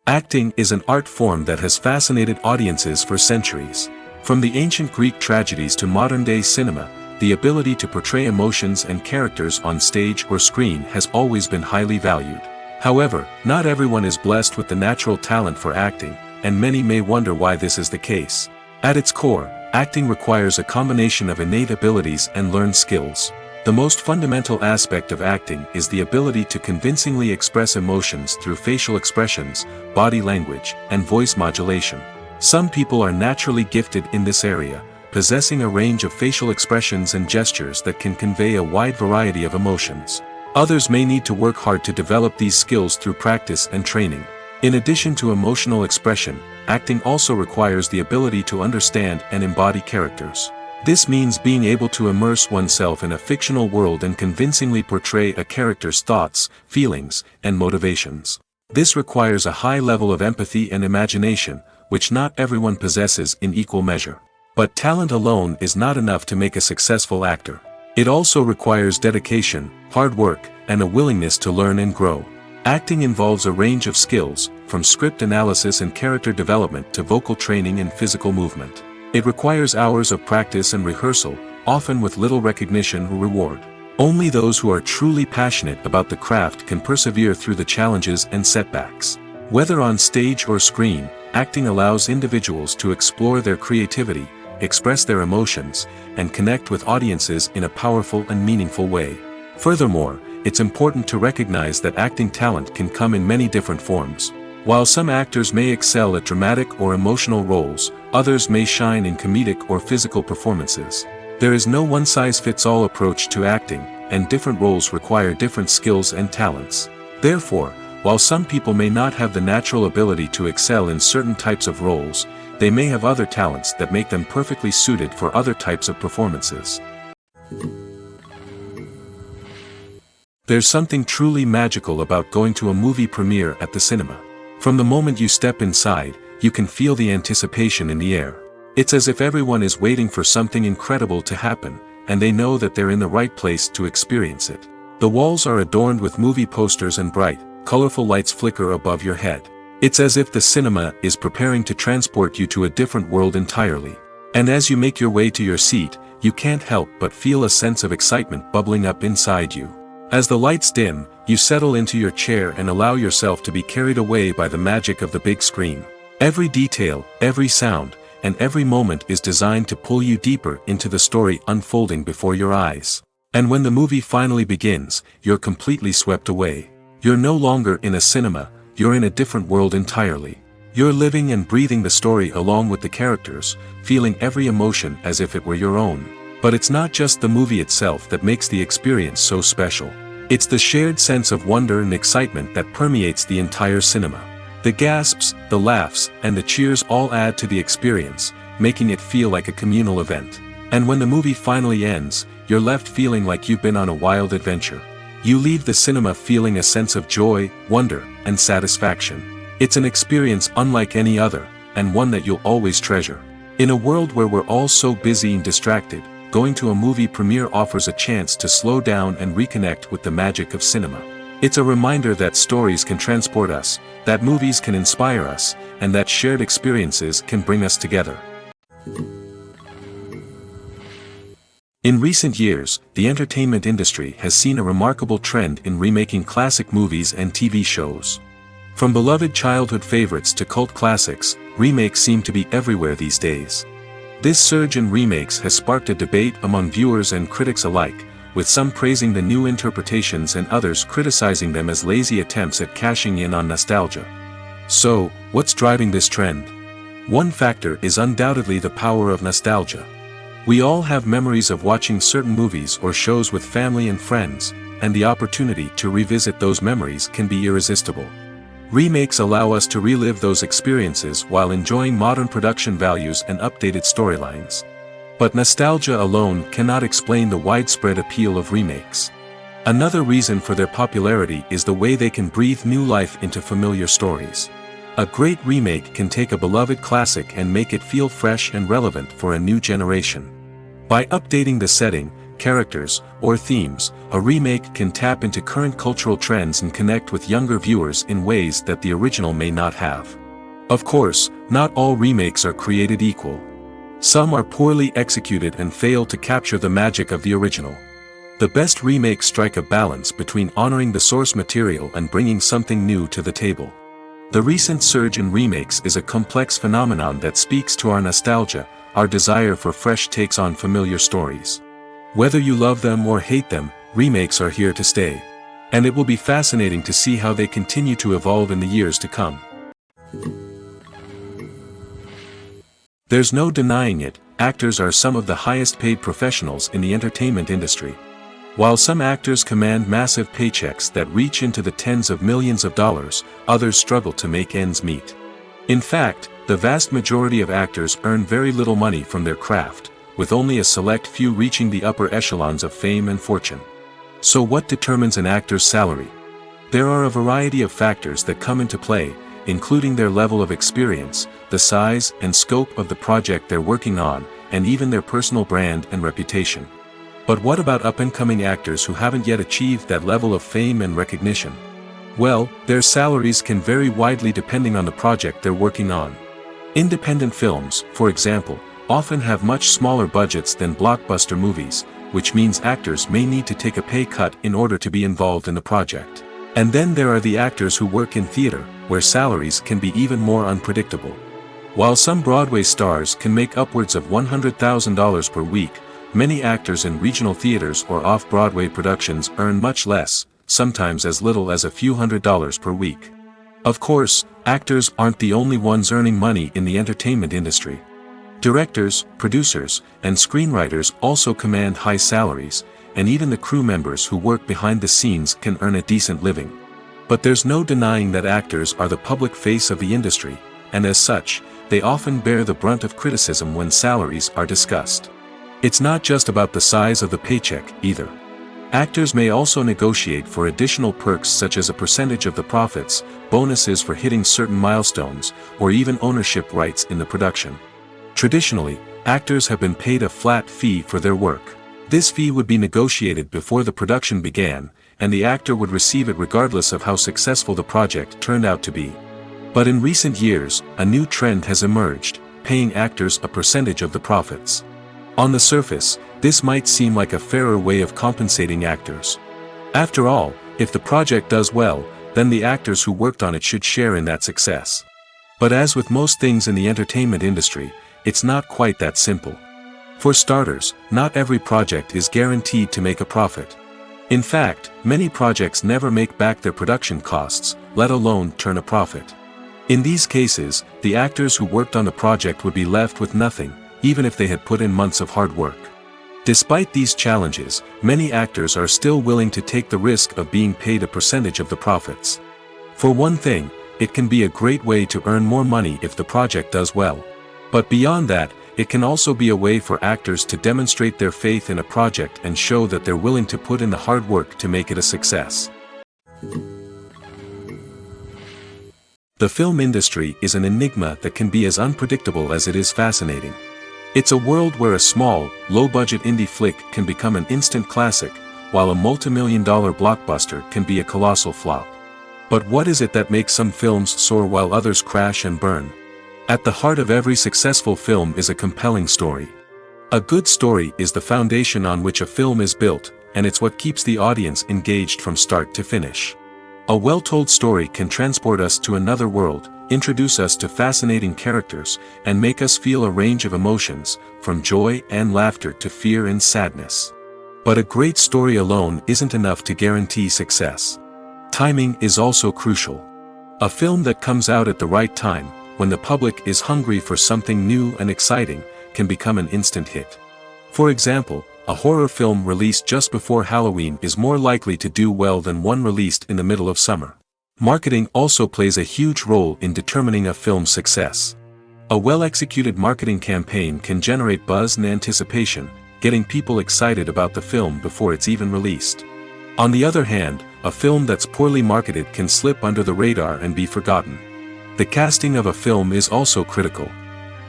Acting is an art form that has fascinated audiences for centuries. From the ancient Greek tragedies to modern-day cinema, the ability to portray emotions and characters on stage or screen has always been highly valued. However, not everyone is blessed with the natural talent for acting, and many may wonder why this is the case. At its core, acting requires a combination of innate abilities and learned skills. The most fundamental aspect of acting is the ability to convincingly express emotions through facial expressions, body language, and voice modulation. Some people are naturally gifted in this area, possessing a range of facial expressions and gestures that can convey a wide variety of emotions. Others may need to work hard to develop these skills through practice and training. In addition to emotional expression, acting also requires the ability to understand and embody characters. This means being able to immerse oneself in a fictional world and convincingly portray a character's thoughts, feelings, and motivations. This requires a high level of empathy and imagination, which not everyone possesses in equal measure. But talent alone is not enough to make a successful actor. It also requires dedication, hard work, and a willingness to learn and grow. Acting involves a range of skills, from script analysis and character development to vocal training and physical movement. It requires hours of practice and rehearsal, often with little recognition or reward. Only those who are truly passionate about the craft can persevere through the challenges and setbacks. Whether on stage or screen, acting allows individuals to explore their creativity, express their emotions, and connect with audiences in a powerful and meaningful way. Furthermore, it's important to recognize that acting talent can come in many different forms. While some actors may excel at dramatic or emotional roles, others may shine in comedic or physical performances. There is no one-size-fits-all approach to acting, and different roles require different skills and talents. Therefore, while some people may not have the natural ability to excel in certain types of roles, they may have other talents that make them perfectly suited for other types of performances. There's something truly magical about going to a movie premiere at the cinema. From the moment you step inside, you can feel the anticipation in the air. It's as if everyone is waiting for something incredible to happen, and they know that they're in the right place to experience it. The walls are adorned with movie posters and bright, colorful lights flicker above your head. It's as if the cinema is preparing to transport you to a different world entirely. And as you make your way to your seat, you can't help but feel a sense of excitement bubbling up inside you. As the lights dim, you settle into your chair and allow yourself to be carried away by the magic of the big screen. Every detail, every sound, and every moment is designed to pull you deeper into the story unfolding before your eyes. And when the movie finally begins, you're completely swept away. You're no longer in a cinema, you're in a different world entirely. You're living and breathing the story along with the characters, feeling every emotion as if it were your own. But it's not just the movie itself that makes the experience so special. It's the shared sense of wonder and excitement that permeates the entire cinema. The gasps, the laughs, and the cheers all add to the experience, making it feel like a communal event. And when the movie finally ends, you're left feeling like you've been on a wild adventure. You leave the cinema feeling a sense of joy, wonder, and satisfaction. It's an experience unlike any other, and one that you'll always treasure. In a world where we're all so busy and distracted, going to a movie premiere offers a chance to slow down and reconnect with the magic of cinema. It's a reminder that stories can transport us, that movies can inspire us, and that shared experiences can bring us together. In recent years, the entertainment industry has seen a remarkable trend in remaking classic movies and TV shows. From beloved childhood favorites to cult classics, remakes seem to be everywhere these days. This surge in remakes has sparked a debate among viewers and critics alike, with some praising the new interpretations and others criticizing them as lazy attempts at cashing in on nostalgia. So, what's driving this trend? One factor is undoubtedly the power of nostalgia. We all have memories of watching certain movies or shows with family and friends, and the opportunity to revisit those memories can be irresistible. Remakes allow us to relive those experiences while enjoying modern production values and updated storylines. But nostalgia alone cannot explain the widespread appeal of remakes. Another reason for their popularity is the way they can breathe new life into familiar stories. A great remake can take a beloved classic and make it feel fresh and relevant for a new generation. By updating the setting, characters, or themes, a remake can tap into current cultural trends and connect with younger viewers in ways that the original may not have. Of course, not all remakes are created equal. Some are poorly executed and fail to capture the magic of the original. The best remakes strike a balance between honoring the source material and bringing something new to the table. The recent surge in remakes is a complex phenomenon that speaks to our nostalgia, our desire for fresh takes on familiar stories. Whether you love them or hate them, remakes are here to stay. And it will be fascinating to see how they continue to evolve in the years to come. There's no denying it, actors are some of the highest paid professionals in the entertainment industry. While some actors command massive paychecks that reach into the tens of millions of dollars, others struggle to make ends meet. In fact, the vast majority of actors earn very little money from their craft, with only a select few reaching the upper echelons of fame and fortune. So what determines an actor's salary? There are a variety of factors that come into play, including their level of experience, the size and scope of the project they're working on, and even their personal brand and reputation. But what about up-and-coming actors who haven't yet achieved that level of fame and recognition? Well, their salaries can vary widely depending on the project they're working on. Independent films, for example, often have much smaller budgets than blockbuster movies, which means actors may need to take a pay cut in order to be involved in the project. And then there are the actors who work in theater, where salaries can be even more unpredictable. While some Broadway stars can make upwards of $100,000 per week, many actors in regional theaters or off-Broadway productions earn much less, sometimes as little as a few $100s per week. Of course, actors aren't the only ones earning money in the entertainment industry. Directors, producers, and screenwriters also command high salaries, and even the crew members who work behind the scenes can earn a decent living. But there's no denying that actors are the public face of the industry, and as such, they often bear the brunt of criticism when salaries are discussed. It's not just about the size of the paycheck, either. Actors may also negotiate for additional perks such as a percentage of the profits, bonuses for hitting certain milestones, or even ownership rights in the production. Traditionally, actors have been paid a flat fee for their work. This fee would be negotiated before the production began, and the actor would receive it regardless of how successful the project turned out to be. But in recent years, a new trend has emerged, paying actors a percentage of the profits. On the surface, this might seem like a fairer way of compensating actors. After all, if the project does well, then the actors who worked on it should share in that success. But as with most things in the entertainment industry, it's not quite that simple. For starters, not every project is guaranteed to make a profit. In fact, many projects never make back their production costs, let alone turn a profit. In these cases, the actors who worked on the project would be left with nothing, even if they had put in months of hard work. Despite these challenges, many actors are still willing to take the risk of being paid a percentage of the profits. For one thing, it can be a great way to earn more money if the project does well. But beyond that, it can also be a way for actors to demonstrate their faith in a project and show that they're willing to put in the hard work to make it a success. The film industry is an enigma that can be as unpredictable as it is fascinating. It's a world where a small, low-budget indie flick can become an instant classic, while a multi-million-dollar blockbuster can be a colossal flop. But what is it that makes some films soar while others crash and burn? At the heart of every successful film is a compelling story. A good story is the foundation on which a film is built, and it's what keeps the audience engaged from start to finish. A well-told story can transport us to another world, introduce us to fascinating characters, and make us feel a range of emotions, from joy and laughter to fear and sadness. But a great story alone isn't enough to guarantee success. Timing is also crucial. A film that comes out at the right time, when the public is hungry for something new and exciting, can become an instant hit. For example, a horror film released just before Halloween is more likely to do well than one released in the middle of summer. Marketing also plays a huge role in determining a film's success. A well-executed marketing campaign can generate buzz and anticipation, getting people excited about the film before it's even released. On the other hand, a film that's poorly marketed can slip under the radar and be forgotten. The casting of a film is also critical.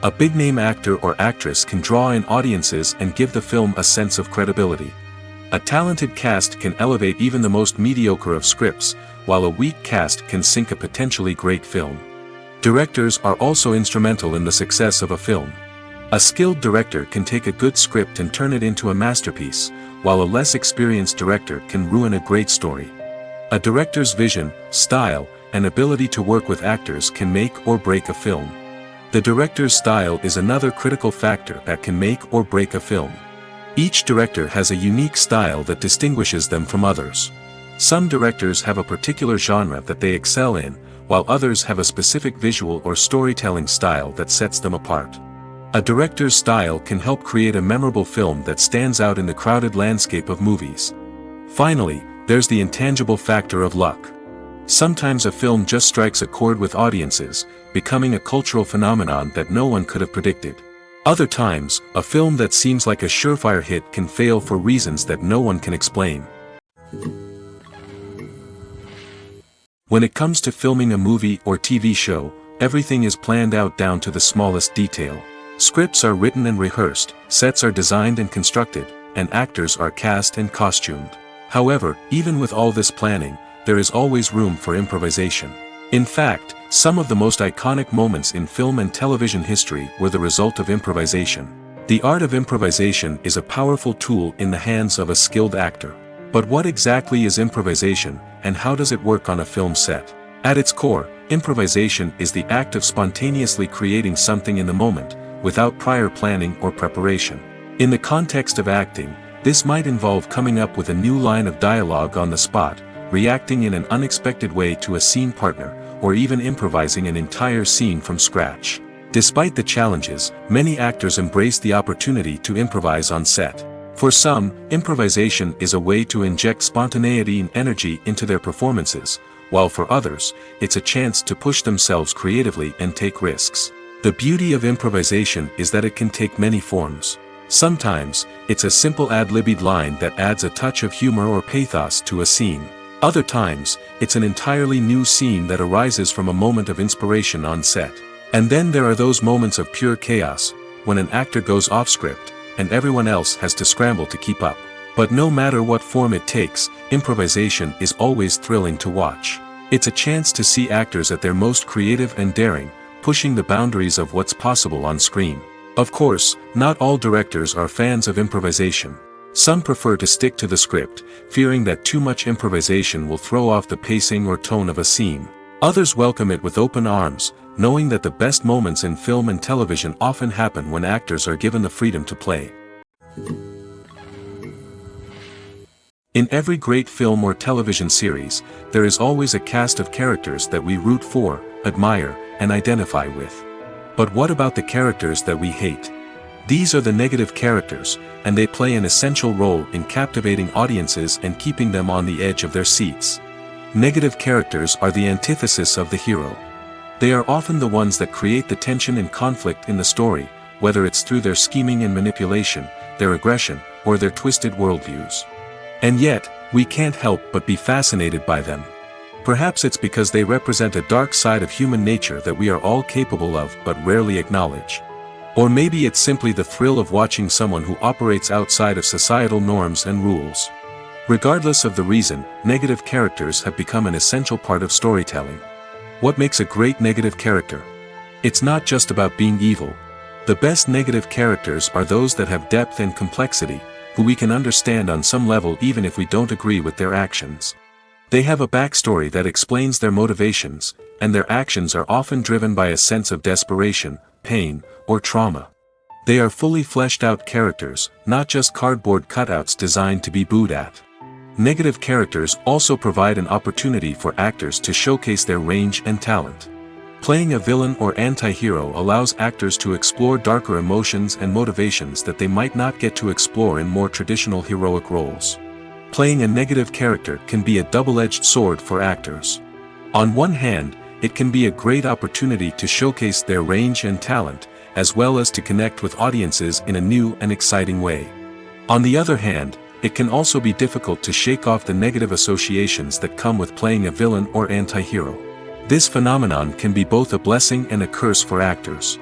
A big-name actor or actress can draw in audiences and give the film a sense of credibility. A talented cast can elevate even the most mediocre of scripts, while a weak cast can sink a potentially great film. Directors are also instrumental in the success of a film. A skilled director can take a good script and turn it into a masterpiece, while a less experienced director can ruin a great story. A director's vision, style, and ability to work with actors can make or break a film. The director's style is another critical factor that can make or break a film. Each director has a unique style that distinguishes them from others. Some directors have a particular genre that they excel in, while others have a specific visual or storytelling style that sets them apart. A director's style can help create a memorable film that stands out in the crowded landscape of movies. Finally, there's the intangible factor of luck. Sometimes a film just strikes a chord with audiences, becoming a cultural phenomenon that no one could have predicted. Other times, a film that seems like a surefire hit can fail for reasons that no one can explain. When it comes to filming a movie or TV show, everything is planned out down to the smallest detail. Scripts are written and rehearsed, sets are designed and constructed, and actors are cast and costumed. However, even with all this planning, there is always room for improvisation. In fact, some of the most iconic moments in film and television history were the result of improvisation. The art of improvisation is a powerful tool in the hands of a skilled actor. But what exactly is improvisation, and how does it work on a film set? At its core, improvisation is the act of spontaneously creating something in the moment, without prior planning or preparation. In the context of acting, this might involve coming up with a new line of dialogue on the spot, reacting in an unexpected way to a scene partner, or even improvising an entire scene from scratch. Despite the challenges, many actors embrace the opportunity to improvise on set. For some, improvisation is a way to inject spontaneity and energy into their performances, while for others, it's a chance to push themselves creatively and take risks. The beauty of improvisation is that it can take many forms. Sometimes, it's a simple ad-libbed line that adds a touch of humor or pathos to a scene. Other times, it's an entirely new scene that arises from a moment of inspiration on set. And then there are those moments of pure chaos, when an actor goes off script, and everyone else has to scramble to keep up. But no matter what form it takes, improvisation is always thrilling to watch. It's a chance to see actors at their most creative and daring, pushing the boundaries of what's possible on screen. Of course, not all directors are fans of improvisation. Some prefer to stick to the script, fearing that too much improvisation will throw off the pacing or tone of a scene. Others welcome it with open arms, knowing that the best moments in film and television often happen when actors are given the freedom to play. In every great film or television series, there is always a cast of characters that we root for, admire, and identify with. But what about the characters that we hate? These are the negative characters, and they play an essential role in captivating audiences and keeping them on the edge of their seats. Negative characters are the antithesis of the hero. They are often the ones that create the tension and conflict in the story, whether it's through their scheming and manipulation, their aggression, or their twisted worldviews. And yet, we can't help but be fascinated by them. Perhaps it's because they represent a dark side of human nature that we are all capable of but rarely acknowledge. Or maybe it's simply the thrill of watching someone who operates outside of societal norms and rules. Regardless of the reason, negative characters have become an essential part of storytelling. What makes a great negative character? It's not just about being evil. The best negative characters are those that have depth and complexity, who we can understand on some level even if we don't agree with their actions. They have a backstory that explains their motivations, and their actions are often driven by a sense of desperation, pain, or trauma. They are fully fleshed out characters, not just cardboard cutouts designed to be booed at. Negative characters also provide an opportunity for actors to showcase their range and talent. Playing a villain or anti-hero allows actors to explore darker emotions and motivations that they might not get to explore in more traditional heroic roles. Playing a negative character can be a double-edged sword for actors. On one hand, it can be a great opportunity to showcase their range and talent, as well as to connect with audiences in a new and exciting way. On the other hand, it can also be difficult to shake off the negative associations that come with playing a villain or anti-hero. This phenomenon can be both a blessing and a curse for actors.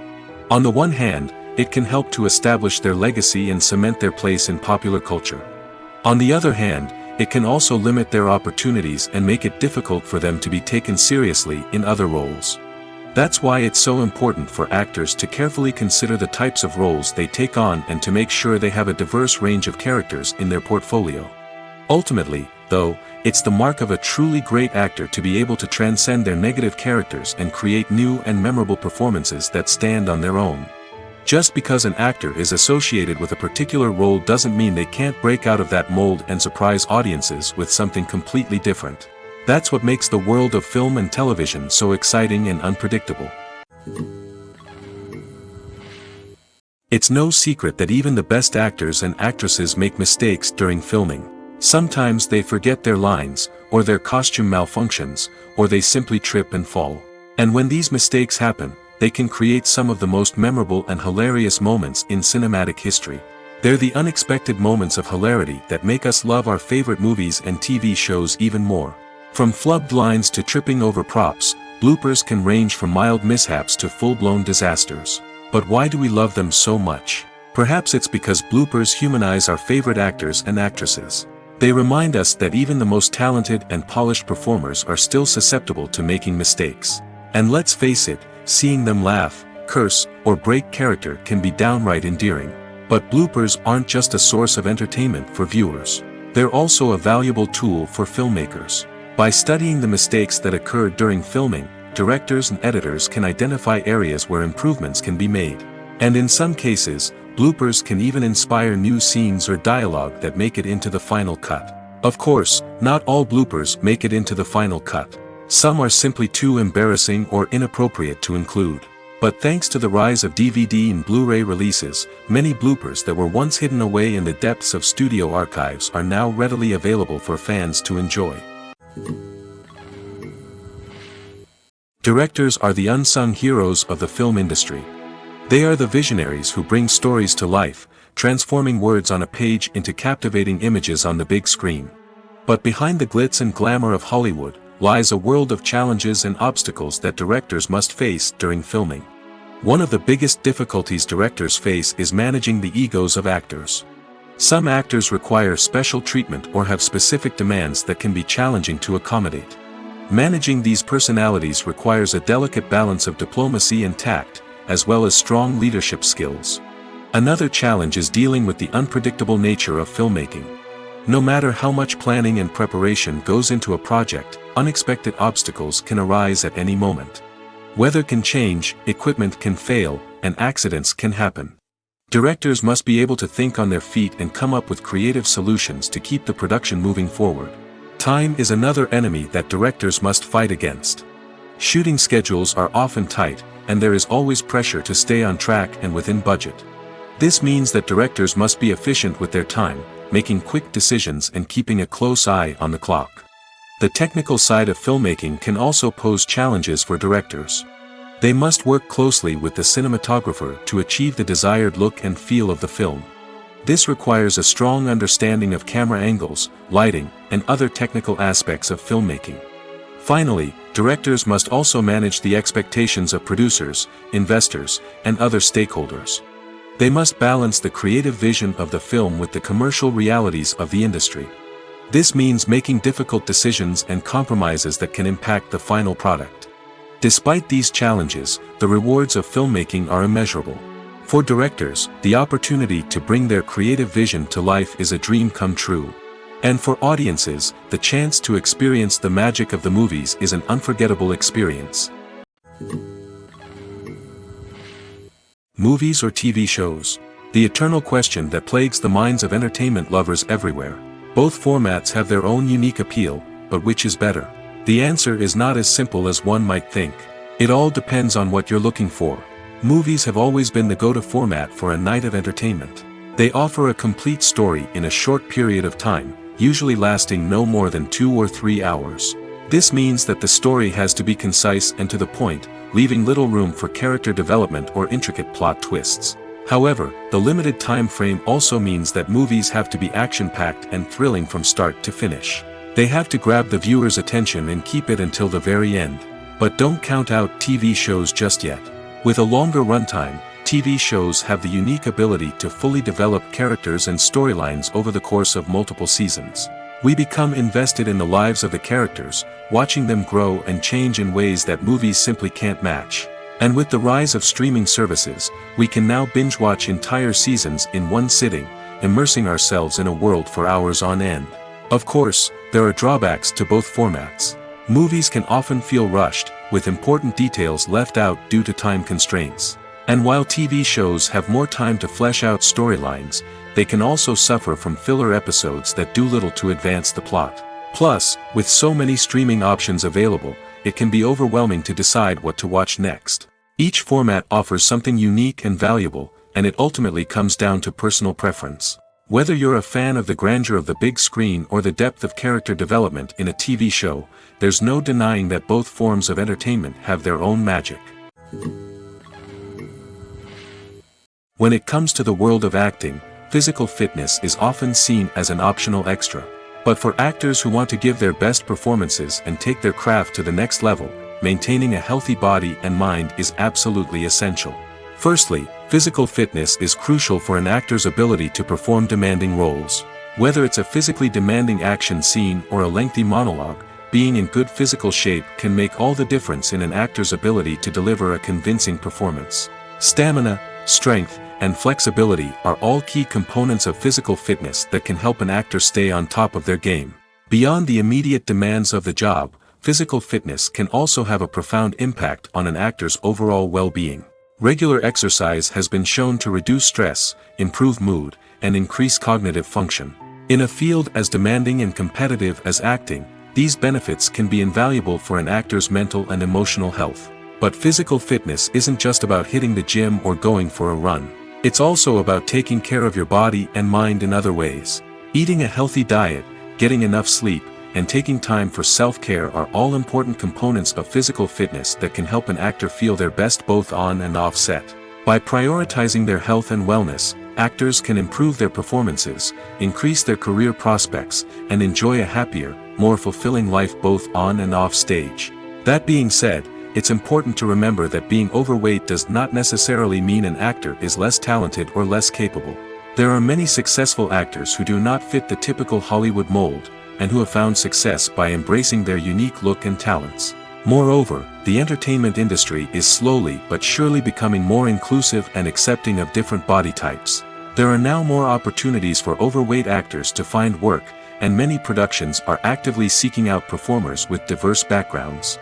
On the one hand, it can help to establish their legacy and cement their place in popular culture. On the other hand, it can also limit their opportunities and make it difficult for them to be taken seriously in other roles. That's why it's so important for actors to carefully consider the types of roles they take on and to make sure they have a diverse range of characters in their portfolio. Ultimately, though, it's the mark of a truly great actor to be able to transcend their negative characters and create new and memorable performances that stand on their own. Just because an actor is associated with a particular role doesn't mean they can't break out of that mold and surprise audiences with something completely different. That's what makes the world of film and television so exciting and unpredictable. It's no secret that even the best actors and actresses make mistakes during filming. Sometimes they forget their lines, or their costume malfunctions, or they simply trip and fall. And when these mistakes happen, they can create some of the most memorable and hilarious moments in cinematic history. They're the unexpected moments of hilarity that make us love our favorite movies and TV shows even more. From flubbed lines to tripping over props, bloopers can range from mild mishaps to full-blown disasters. But why do we love them so much? Perhaps it's because bloopers humanize our favorite actors and actresses. They remind us that even the most talented and polished performers are still susceptible to making mistakes. And let's face it, seeing them laugh, curse, or break character can be downright endearing. But bloopers aren't just a source of entertainment for viewers. They're also a valuable tool for filmmakers. By studying the mistakes that occurred during filming, directors and editors can identify areas where improvements can be made. And in some cases, bloopers can even inspire new scenes or dialogue that make it into the final cut. Of course, not all bloopers make it into the final cut. Some are simply too embarrassing or inappropriate to include. But thanks to the rise of DVD and Blu-ray releases, many bloopers that were once hidden away in the depths of studio archives are now readily available for fans to enjoy. Directors are the unsung heroes of the film industry. They are the visionaries who bring stories to life, transforming words on a page into captivating images on the big screen. But behind the glitz and glamour of Hollywood, lies a world of challenges and obstacles that directors must face during filming. One of the biggest difficulties directors face is managing the egos of actors. Some actors require special treatment or have specific demands that can be challenging to accommodate. Managing these personalities requires a delicate balance of diplomacy and tact, as well as strong leadership skills. Another challenge is dealing with the unpredictable nature of filmmaking. No matter how much planning and preparation goes into a project, unexpected obstacles can arise at any moment. Weather can change, equipment can fail, and accidents can happen. Directors must be able to think on their feet and come up with creative solutions to keep the production moving forward. Time is another enemy that directors must fight against. Shooting schedules are often tight, and there is always pressure to stay on track and within budget. This means that directors must be efficient with their time, making quick decisions and keeping a close eye on the clock. The technical side of filmmaking can also pose challenges for directors. They must work closely with the cinematographer to achieve the desired look and feel of the film. This requires a strong understanding of camera angles, lighting, and other technical aspects of filmmaking. Finally, directors must also manage the expectations of producers, investors, and other stakeholders. They must balance the creative vision of the film with the commercial realities of the industry. This means making difficult decisions and compromises that can impact the final product. Despite these challenges, the rewards of filmmaking are immeasurable. For directors, the opportunity to bring their creative vision to life is a dream come true. And for audiences, the chance to experience the magic of the movies is an unforgettable experience. Movies or TV shows? The eternal question that plagues the minds of entertainment lovers everywhere. Both formats have their own unique appeal, but which is better? The answer is not as simple as one might think. It all depends on what you're looking for. Movies have always been the go-to format for a night of entertainment. They offer a complete story in a short period of time, usually lasting no more than 2 or 3 hours. This means that the story has to be concise and to the point, leaving little room for character development or intricate plot twists. However, the limited time frame also means that movies have to be action-packed and thrilling from start to finish. They have to grab the viewer's attention and keep it until the very end. But don't count out TV shows just yet. With a longer runtime, TV shows have the unique ability to fully develop characters and storylines over the course of multiple seasons. We become invested in the lives of the characters, watching them grow and change in ways that movies simply can't match. And with the rise of streaming services, we can now binge-watch entire seasons in one sitting, immersing ourselves in a world for hours on end. Of course, there are drawbacks to both formats. Movies can often feel rushed, with important details left out due to time constraints. And while TV shows have more time to flesh out storylines, they can also suffer from filler episodes that do little to advance the plot. Plus, with so many streaming options available, it can be overwhelming to decide what to watch next. Each format offers something unique and valuable, and it ultimately comes down to personal preference. Whether you're a fan of the grandeur of the big screen or the depth of character development in a TV show, there's no denying that both forms of entertainment have their own magic. When it comes to the world of acting, physical fitness is often seen as an optional extra. But for actors who want to give their best performances and take their craft to the next level, maintaining a healthy body and mind is absolutely essential. Firstly, physical fitness is crucial for an actor's ability to perform demanding roles. Whether it's a physically demanding action scene or a lengthy monologue, being in good physical shape can make all the difference in an actor's ability to deliver a convincing performance. Stamina, strength, and flexibility are all key components of physical fitness that can help an actor stay on top of their game. Beyond the immediate demands of the job, physical fitness can also have a profound impact on an actor's overall well-being. Regular exercise has been shown to reduce stress, improve mood, and increase cognitive function. In a field as demanding and competitive as acting, these benefits can be invaluable for an actor's mental and emotional health. But physical fitness isn't just about hitting the gym or going for a run. It's also about taking care of your body and mind in other ways. Eating a healthy diet, getting enough sleep, and taking time for self-care are all important components of physical fitness that can help an actor feel their best both on and off set. By prioritizing their health and wellness, actors can improve their performances, increase their career prospects, and enjoy a happier, more fulfilling life both on and off stage. That being said, it's important to remember that being overweight does not necessarily mean an actor is less talented or less capable. There are many successful actors who do not fit the typical Hollywood mold, and who have found success by embracing their unique look and talents. Moreover, the entertainment industry is slowly but surely becoming more inclusive and accepting of different body types. There are now more opportunities for overweight actors to find work, and many productions are actively seeking out performers with diverse backgrounds.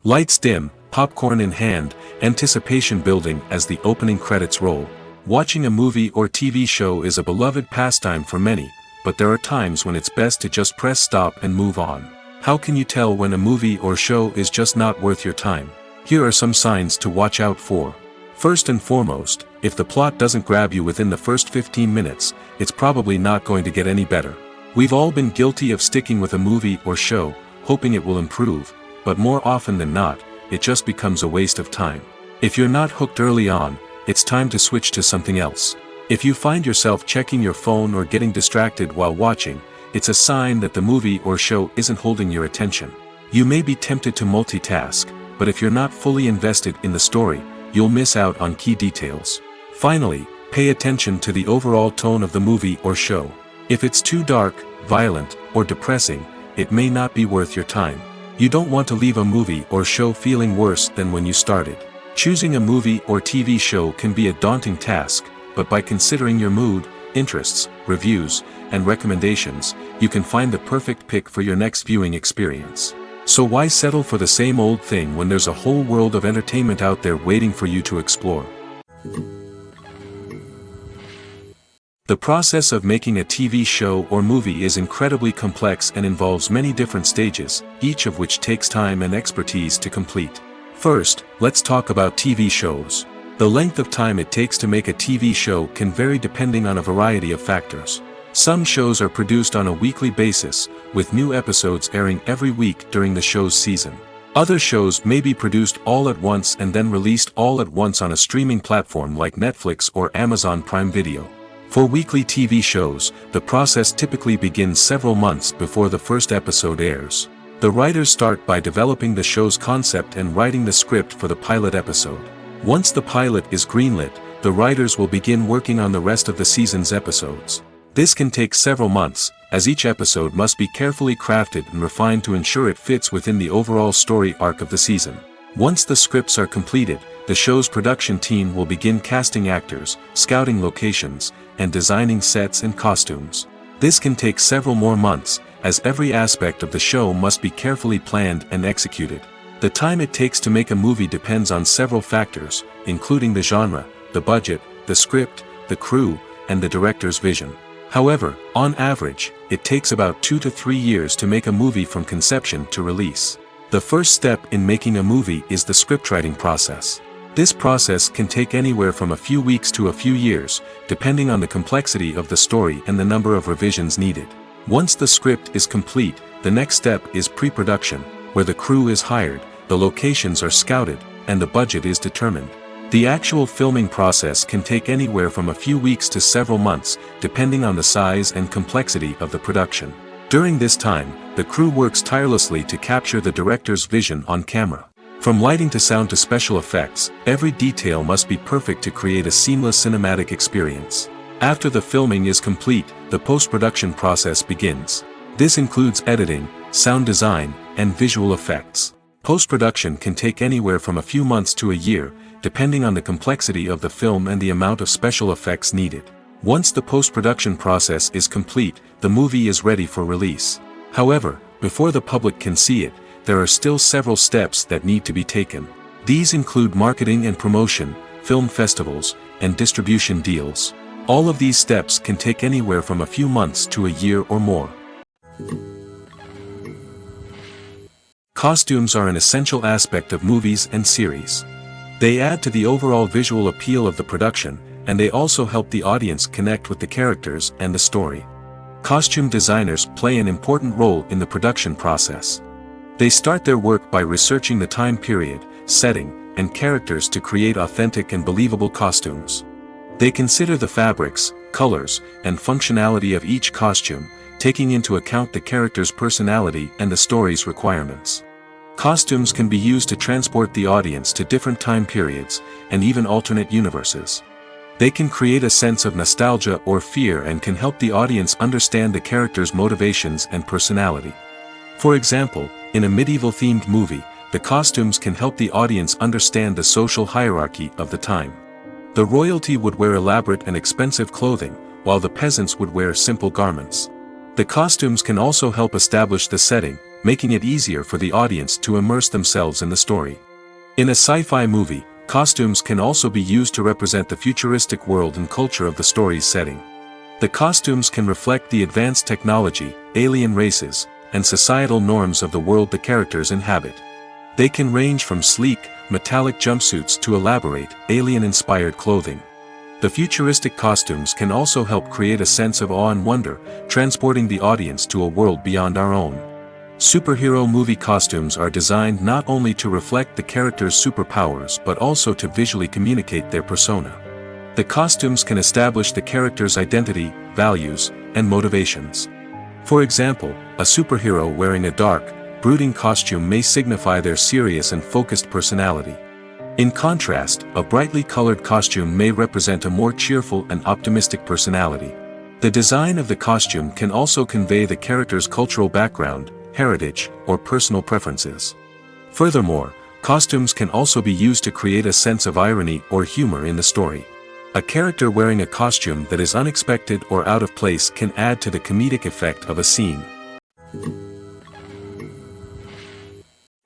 Lights dim, popcorn in hand, anticipation building as the opening credits roll. Watching a movie or TV show is a beloved pastime for many, but there are times when it's best to just press stop and move on. How can you tell when a movie or show is just not worth your time? Here are some signs to watch out for. First and foremost, if the plot doesn't grab you within the first 15 minutes, it's probably not going to get any better. We've all been guilty of sticking with a movie or show, hoping it will improve, but more often than not, it just becomes a waste of time. If you're not hooked early on, it's time to switch to something else. If you find yourself checking your phone or getting distracted while watching, it's a sign that the movie or show isn't holding your attention. You may be tempted to multitask, but if you're not fully invested in the story, you'll miss out on key details. Finally, pay attention to the overall tone of the movie or show. If it's too dark, violent, or depressing, it may not be worth your time. You don't want to leave a movie or show feeling worse than when you started. Choosing a movie or TV show can be a daunting task, but by considering your mood, interests, reviews, and recommendations, you can find the perfect pick for your next viewing experience. So why settle for the same old thing when there's a whole world of entertainment out there waiting for you to explore? The process of making a TV show or movie is incredibly complex and involves many different stages, each of which takes time and expertise to complete. First, let's talk about TV shows. The length of time it takes to make a TV show can vary depending on a variety of factors. Some shows are produced on a weekly basis, with new episodes airing every week during the show's season. Other shows may be produced all at once and then released all at once on a streaming platform like Netflix or Amazon Prime Video. For weekly TV shows, the process typically begins several months before the first episode airs. The writers start by developing the show's concept and writing the script for the pilot episode. Once the pilot is greenlit, the writers will begin working on the rest of the season's episodes. This can take several months, as each episode must be carefully crafted and refined to ensure it fits within the overall story arc of the season. Once the scripts are completed, the show's production team will begin casting actors, scouting locations, and designing sets and costumes. This can take several more months, as every aspect of the show must be carefully planned and executed. The time it takes to make a movie depends on several factors, including the genre, the budget, the script, the crew, and the director's vision. However, on average, it takes about 2 to 3 years to make a movie from conception to release. The first step in making a movie is the scriptwriting process. This process can take anywhere from a few weeks to a few years, depending on the complexity of the story and the number of revisions needed. Once the script is complete, the next step is pre-production, where the crew is hired, the locations are scouted, and the budget is determined. The actual filming process can take anywhere from a few weeks to several months, depending on the size and complexity of the production. During this time, the crew works tirelessly to capture the director's vision on camera. From lighting to sound to special effects, every detail must be perfect to create a seamless cinematic experience. After the filming is complete, the post-production process begins. This includes editing, sound design, and visual effects. Post-production can take anywhere from a few months to a year, depending on the complexity of the film and the amount of special effects needed. Once the post-production process is complete, the movie is ready for release. However, before the public can see it, there are still several steps that need to be taken. These include marketing and promotion, film festivals, and distribution deals. All of these steps can take anywhere from a few months to a year or more. Costumes are an essential aspect of movies and series. They add to the overall visual appeal of the production, and they also help the audience connect with the characters and the story. Costume designers play an important role in the production process. They start their work by researching the time period, setting, and characters to create authentic and believable costumes. They consider the fabrics, colors, and functionality of each costume, taking into account the character's personality and the story's requirements. Costumes can be used to transport the audience to different time periods, and even alternate universes. They can create a sense of nostalgia or fear and can help the audience understand the character's motivations and personality. For example, in a medieval-themed movie, the costumes can help the audience understand the social hierarchy of the time. The royalty would wear elaborate and expensive clothing, while the peasants would wear simple garments. The costumes can also help establish the setting, making it easier for the audience to immerse themselves in the story. In a sci-fi movie, costumes can also be used to represent the futuristic world and culture of the story's setting. The costumes can reflect the advanced technology, alien races, and societal norms of the world the characters inhabit. They can range from sleek, metallic jumpsuits to elaborate, alien-inspired clothing. The futuristic costumes can also help create a sense of awe and wonder, transporting the audience to a world beyond our own. Superhero movie costumes are designed not only to reflect the character's superpowers but also to visually communicate their persona. The costumes can establish the character's identity, values, and motivations. For example, a superhero wearing a dark, brooding costume may signify their serious and focused personality. In contrast, a brightly colored costume may represent a more cheerful and optimistic personality. The design of the costume can also convey the character's cultural background, heritage, or personal preferences. Furthermore, costumes can also be used to create a sense of irony or humor in the story. A character wearing a costume that is unexpected or out of place can add to the comedic effect of a scene.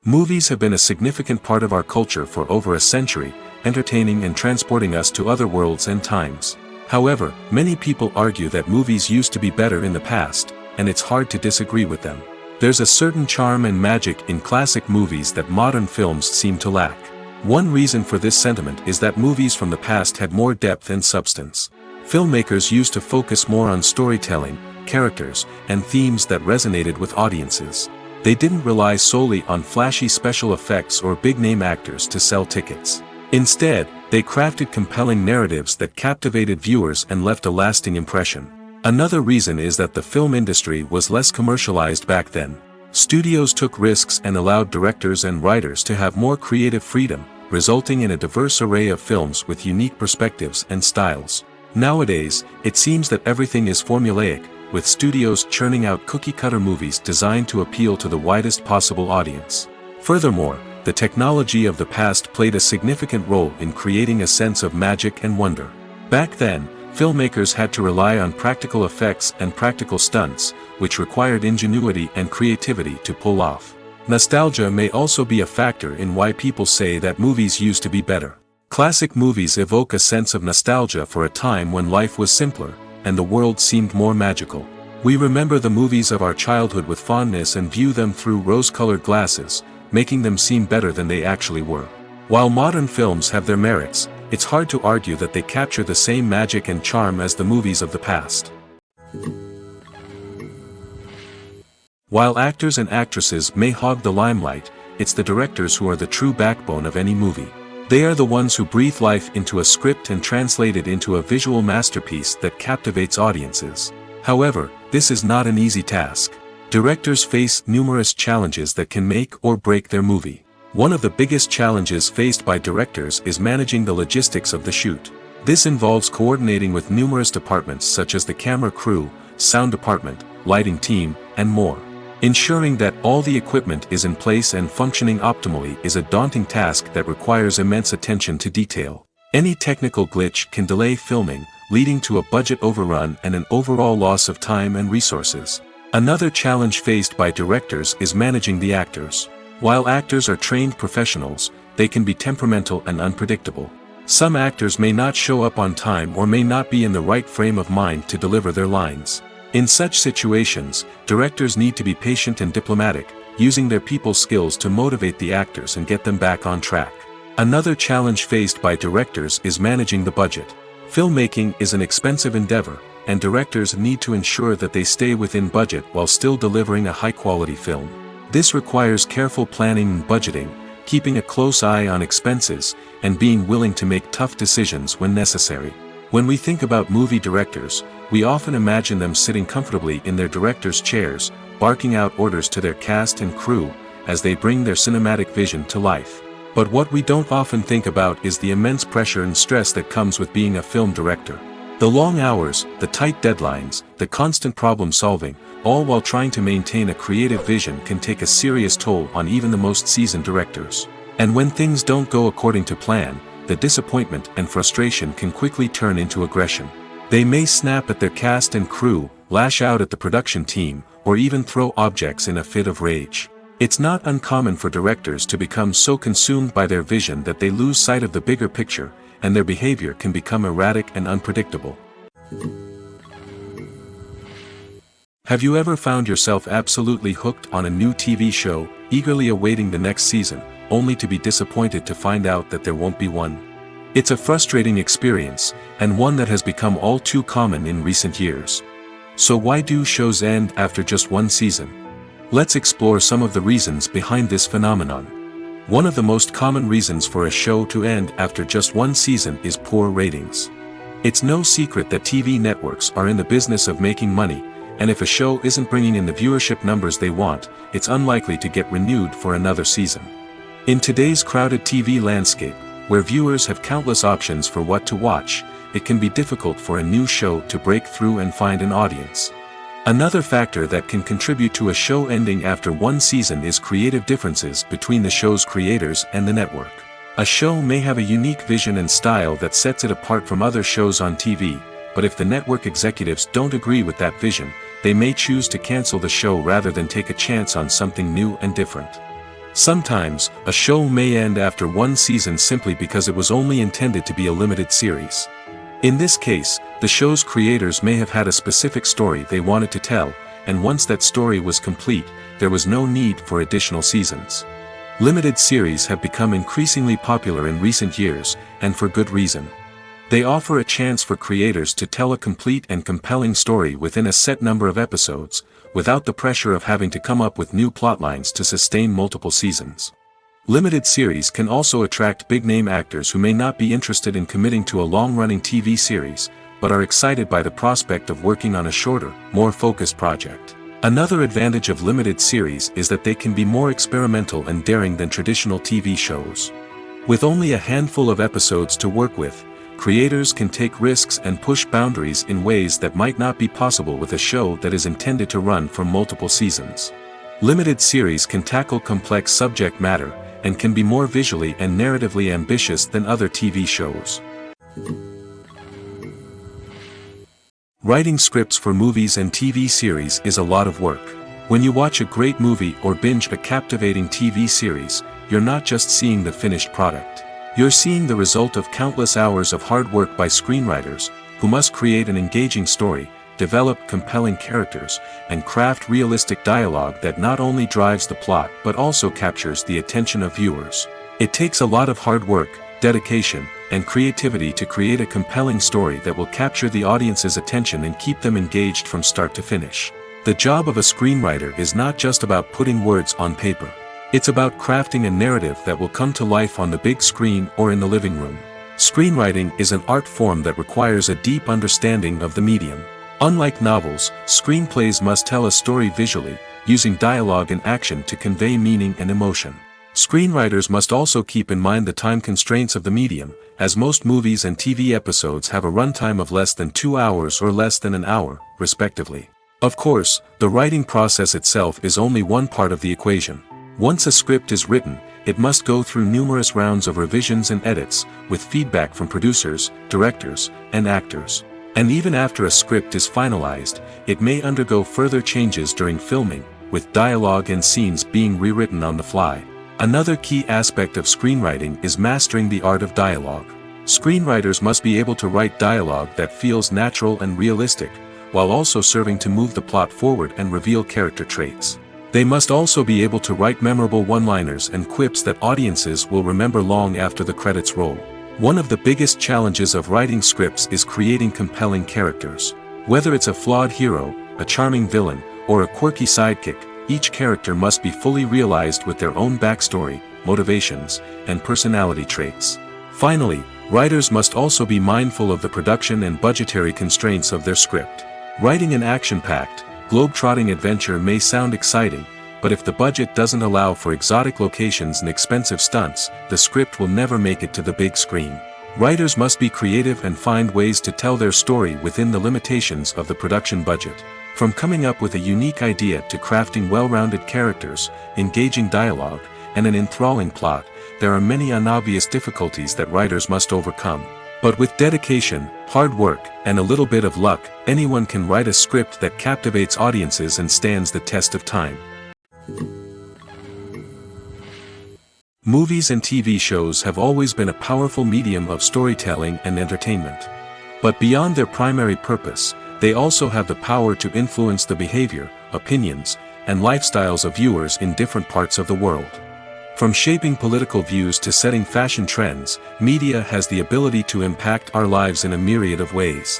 Movies have been a significant part of our culture for over a century, entertaining and transporting us to other worlds and times. However, many people argue that movies used to be better in the past, and it's hard to disagree with them. There's a certain charm and magic in classic movies that modern films seem to lack. One reason for this sentiment is that movies from the past had more depth and substance. Filmmakers used to focus more on storytelling, characters, and themes that resonated with audiences. They didn't rely solely on flashy special effects or big-name actors to sell tickets. Instead, they crafted compelling narratives that captivated viewers and left a lasting impression. Another reason is that the film industry was less commercialized back then. Studios took risks and allowed directors and writers to have more creative freedom, resulting in a diverse array of films with unique perspectives and styles. Nowadays, it seems that everything is formulaic, with studios churning out cookie-cutter movies designed to appeal to the widest possible audience. Furthermore, the technology of the past played a significant role in creating a sense of magic and wonder. Back then, filmmakers had to rely on practical effects and practical stunts, which required ingenuity and creativity to pull off. Nostalgia may also be a factor in why people say that movies used to be better. Classic movies evoke a sense of nostalgia for a time when life was simpler, and the world seemed more magical. We remember the movies of our childhood with fondness and view them through rose-colored glasses, making them seem better than they actually were. While modern films have their merits, it's hard to argue that they capture the same magic and charm as the movies of the past. While actors and actresses may hog the limelight, it's the directors who are the true backbone of any movie. They are the ones who breathe life into a script and translate it into a visual masterpiece that captivates audiences. However, this is not an easy task. Directors face numerous challenges that can make or break their movie. One of the biggest challenges faced by directors is managing the logistics of the shoot. This involves coordinating with numerous departments such as the camera crew, sound department, lighting team, and more. Ensuring that all the equipment is in place and functioning optimally is a daunting task that requires immense attention to detail. Any technical glitch can delay filming, leading to a budget overrun and an overall loss of time and resources. Another challenge faced by directors is managing the actors. While actors are trained professionals, they can be temperamental and unpredictable. Some actors may not show up on time or may not be in the right frame of mind to deliver their lines. In such situations, directors need to be patient and diplomatic, using their people skills to motivate the actors and get them back on track. Another challenge faced by directors is managing the budget. Filmmaking is an expensive endeavor, and directors need to ensure that they stay within budget while still delivering a high-quality film. This requires careful planning and budgeting, keeping a close eye on expenses, and being willing to make tough decisions when necessary. When we think about movie directors, we often imagine them sitting comfortably in their director's chairs, barking out orders to their cast and crew, as they bring their cinematic vision to life. But what we don't often think about is the immense pressure and stress that comes with being a film director. The long hours, the tight deadlines, the constant problem solving, all while trying to maintain a creative vision can take a serious toll on even the most seasoned directors. And when things don't go according to plan, the disappointment and frustration can quickly turn into aggression. They may snap at their cast and crew, lash out at the production team, or even throw objects in a fit of rage. It's not uncommon for directors to become so consumed by their vision that they lose sight of the bigger picture, and their behavior can become erratic and unpredictable. Have you ever found yourself absolutely hooked on a new TV show, eagerly awaiting the next season, only to be disappointed to find out that there won't be one? It's a frustrating experience, and one that has become all too common in recent years. So why do shows end after just one season? Let's explore some of the reasons behind this phenomenon. One of the most common reasons for a show to end after just one season is poor ratings. It's no secret that TV networks are in the business of making money, and if a show isn't bringing in the viewership numbers they want, it's unlikely to get renewed for another season. In today's crowded TV landscape, where viewers have countless options for what to watch, it can be difficult for a new show to break through and find an audience. Another factor that can contribute to a show ending after one season is creative differences between the show's creators and the network. A show may have a unique vision and style that sets it apart from other shows on TV, but if the network executives don't agree with that vision, they may choose to cancel the show rather than take a chance on something new and different. Sometimes, a show may end after one season simply because it was only intended to be a limited series. In this case, the show's creators may have had a specific story they wanted to tell, and once that story was complete, there was no need for additional seasons. Limited series have become increasingly popular in recent years, and for good reason. They offer a chance for creators to tell a complete and compelling story within a set number of episodes, without the pressure of having to come up with new plotlines to sustain multiple seasons. Limited series can also attract big-name actors who may not be interested in committing to a long-running TV series, but are excited by the prospect of working on a shorter, more focused project. Another advantage of limited series is that they can be more experimental and daring than traditional TV shows. With only a handful of episodes to work with, creators can take risks and push boundaries in ways that might not be possible with a show that is intended to run for multiple seasons. Limited series can tackle complex subject matter, and can be more visually and narratively ambitious than other TV shows. Writing scripts for movies and TV series is a lot of work. When you watch a great movie or binge a captivating TV series, you're not just seeing the finished product. You're seeing the result of countless hours of hard work by screenwriters, who must create an engaging story, develop compelling characters, and craft realistic dialogue that not only drives the plot but also captures the attention of viewers. It takes a lot of hard work, dedication, and creativity to create a compelling story that will capture the audience's attention and keep them engaged from start to finish. The job of a screenwriter is not just about putting words on paper. It's about crafting a narrative that will come to life on the big screen or in the living room. Screenwriting is an art form that requires a deep understanding of the medium. Unlike novels, screenplays must tell a story visually, using dialogue and action to convey meaning and emotion. Screenwriters must also keep in mind the time constraints of the medium, as most movies and TV episodes have a runtime of less than 2 hours or less than an hour, respectively. Of course, the writing process itself is only one part of the equation. Once a script is written, it must go through numerous rounds of revisions and edits, with feedback from producers, directors, and actors. And even after a script is finalized, it may undergo further changes during filming, with dialogue and scenes being rewritten on the fly. Another key aspect of screenwriting is mastering the art of dialogue. Screenwriters must be able to write dialogue that feels natural and realistic, while also serving to move the plot forward and reveal character traits. They must also be able to write memorable one-liners and quips that audiences will remember long after the credits roll. One of the biggest challenges of writing scripts is creating compelling characters. Whether it's a flawed hero, a charming villain, or a quirky sidekick, each character must be fully realized with their own backstory, motivations, and personality traits. Finally, writers must also be mindful of the production and budgetary constraints of their script. Writing an action-packed, globe-trotting adventure may sound exciting, but if the budget doesn't allow for exotic locations and expensive stunts, the script will never make it to the big screen. Writers must be creative and find ways to tell their story within the limitations of the production budget. From coming up with a unique idea to crafting well-rounded characters, engaging dialogue, and an enthralling plot, there are many unobvious difficulties that writers must overcome. But with dedication, hard work, and a little bit of luck, anyone can write a script that captivates audiences and stands the test of time. Movies and TV shows have always been a powerful medium of storytelling and entertainment. But beyond their primary purpose, they also have the power to influence the behavior, opinions, and lifestyles of viewers in different parts of the world. From shaping political views to setting fashion trends, media has the ability to impact our lives in a myriad of ways.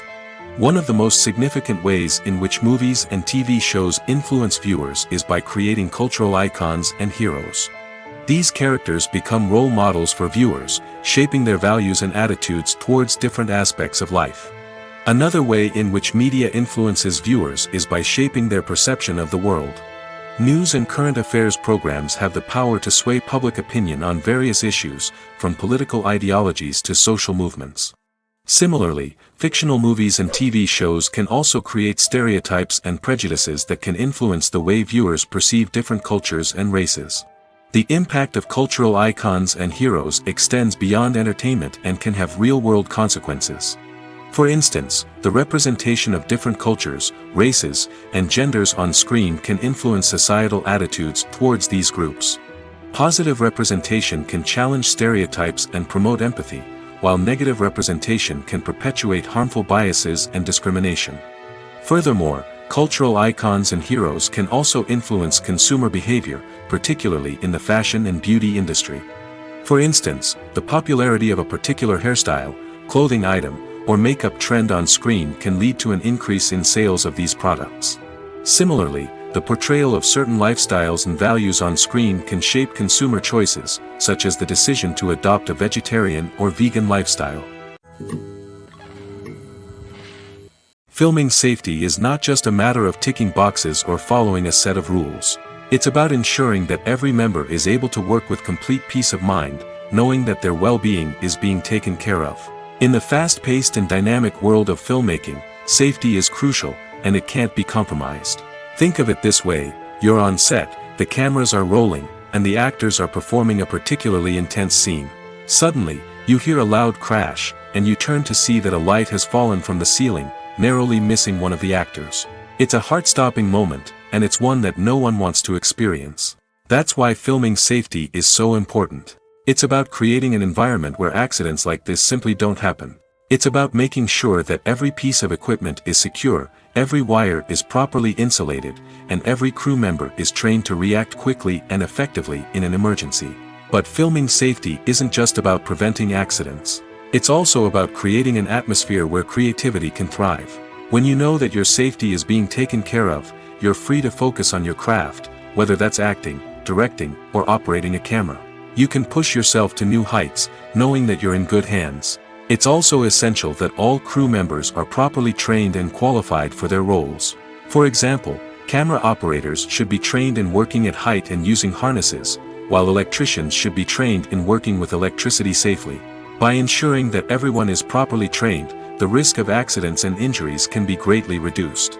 One of the most significant ways in which movies and TV shows influence viewers is by creating cultural icons and heroes. These characters become role models for viewers, shaping their values and attitudes towards different aspects of life. Another way in which media influences viewers is by shaping their perception of the world. News and current affairs programs have the power to sway public opinion on various issues, from political ideologies to social movements. Similarly, fictional movies and TV shows can also create stereotypes and prejudices that can influence the way viewers perceive different cultures and races. The impact of cultural icons and heroes extends beyond entertainment and can have real-world consequences. For instance, the representation of different cultures, races, and genders on screen can influence societal attitudes towards these groups. Positive representation can challenge stereotypes and promote empathy, while negative representation can perpetuate harmful biases and discrimination. Furthermore, cultural icons and heroes can also influence consumer behavior, particularly in the fashion and beauty industry. For instance, the popularity of a particular hairstyle, clothing item, or makeup trend on screen can lead to an increase in sales of these products. Similarly, the portrayal of certain lifestyles and values on screen can shape consumer choices, such as the decision to adopt a vegetarian or vegan lifestyle. Filming safety is not just a matter of ticking boxes or following a set of rules. It's about ensuring that every member is able to work with complete peace of mind, knowing that their well-being is being taken care of. In the fast-paced and dynamic world of filmmaking, safety is crucial, and it can't be compromised. Think of it this way: you're on set, the cameras are rolling, and the actors are performing a particularly intense scene. Suddenly, you hear a loud crash, and you turn to see that a light has fallen from the ceiling, narrowly missing one of the actors. It's a heart-stopping moment, and it's one that no one wants to experience. That's why filming safety is so important. It's about creating an environment where accidents like this simply don't happen. It's about making sure that every piece of equipment is secure, every wire is properly insulated, and every crew member is trained to react quickly and effectively in an emergency. But filming safety isn't just about preventing accidents. It's also about creating an atmosphere where creativity can thrive. When you know that your safety is being taken care of, you're free to focus on your craft, whether that's acting, directing, or operating a camera. You can push yourself to new heights, knowing that you're in good hands. It's also essential that all crew members are properly trained and qualified for their roles. For example, camera operators should be trained in working at height and using harnesses, while electricians should be trained in working with electricity safely. By ensuring that everyone is properly trained, the risk of accidents and injuries can be greatly reduced.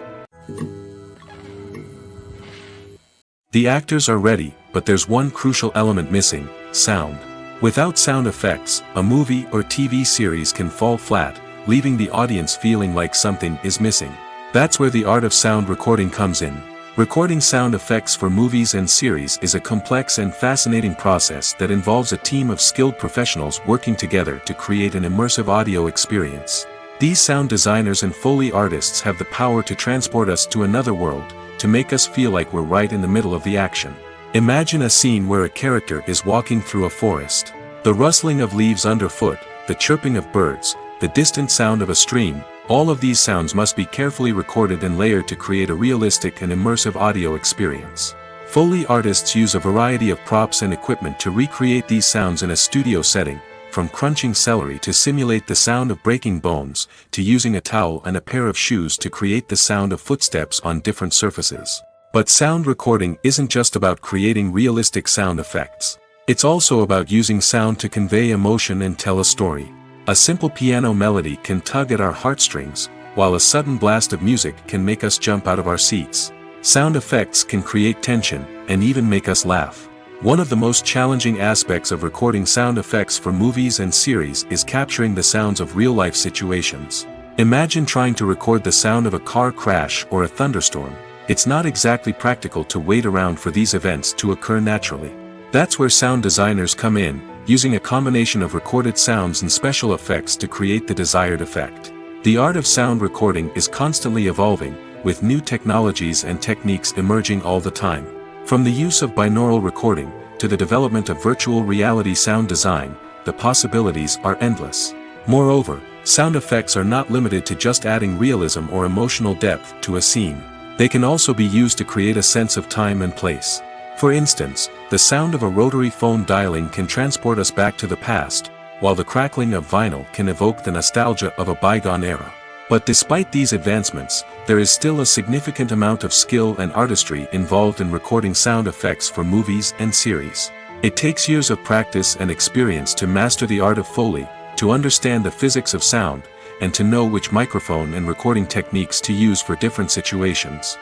The actors are ready, but there's one crucial element missing: sound. Without sound effects, a movie or TV series can fall flat, leaving the audience feeling like something is missing. That's where the art of sound recording comes in. Recording sound effects for movies and series is a complex and fascinating process that involves a team of skilled professionals working together to create an immersive audio experience. These sound designers and Foley artists have the power to transport us to another world, to make us feel like we're right in the middle of the action. Imagine a scene where a character is walking through a forest. The rustling of leaves underfoot, the chirping of birds, the distant sound of a stream, all of these sounds must be carefully recorded and layered to create a realistic and immersive audio experience. Foley artists use a variety of props and equipment to recreate these sounds in a studio setting, from crunching celery to simulate the sound of breaking bones, to using a towel and a pair of shoes to create the sound of footsteps on different surfaces. But sound recording isn't just about creating realistic sound effects. It's also about using sound to convey emotion and tell a story. A simple piano melody can tug at our heartstrings, while a sudden blast of music can make us jump out of our seats. Sound effects can create tension, and even make us laugh. One of the most challenging aspects of recording sound effects for movies and series is capturing the sounds of real-life situations. Imagine trying to record the sound of a car crash or a thunderstorm. It's not exactly practical to wait around for these events to occur naturally. That's where sound designers come in, using a combination of recorded sounds and special effects to create the desired effect. The art of sound recording is constantly evolving, with new technologies and techniques emerging all the time. From the use of binaural recording, to the development of virtual reality sound design, the possibilities are endless. Moreover, sound effects are not limited to just adding realism or emotional depth to a scene. They can also be used to create a sense of time and place. For instance, the sound of a rotary phone dialing can transport us back to the past, while the crackling of vinyl can evoke the nostalgia of a bygone era. But despite these advancements, there is still a significant amount of skill and artistry involved in recording sound effects for movies and series. It takes years of practice and experience to master the art of Foley, to understand the physics of sound, and to know which microphone and recording techniques to use for different situations.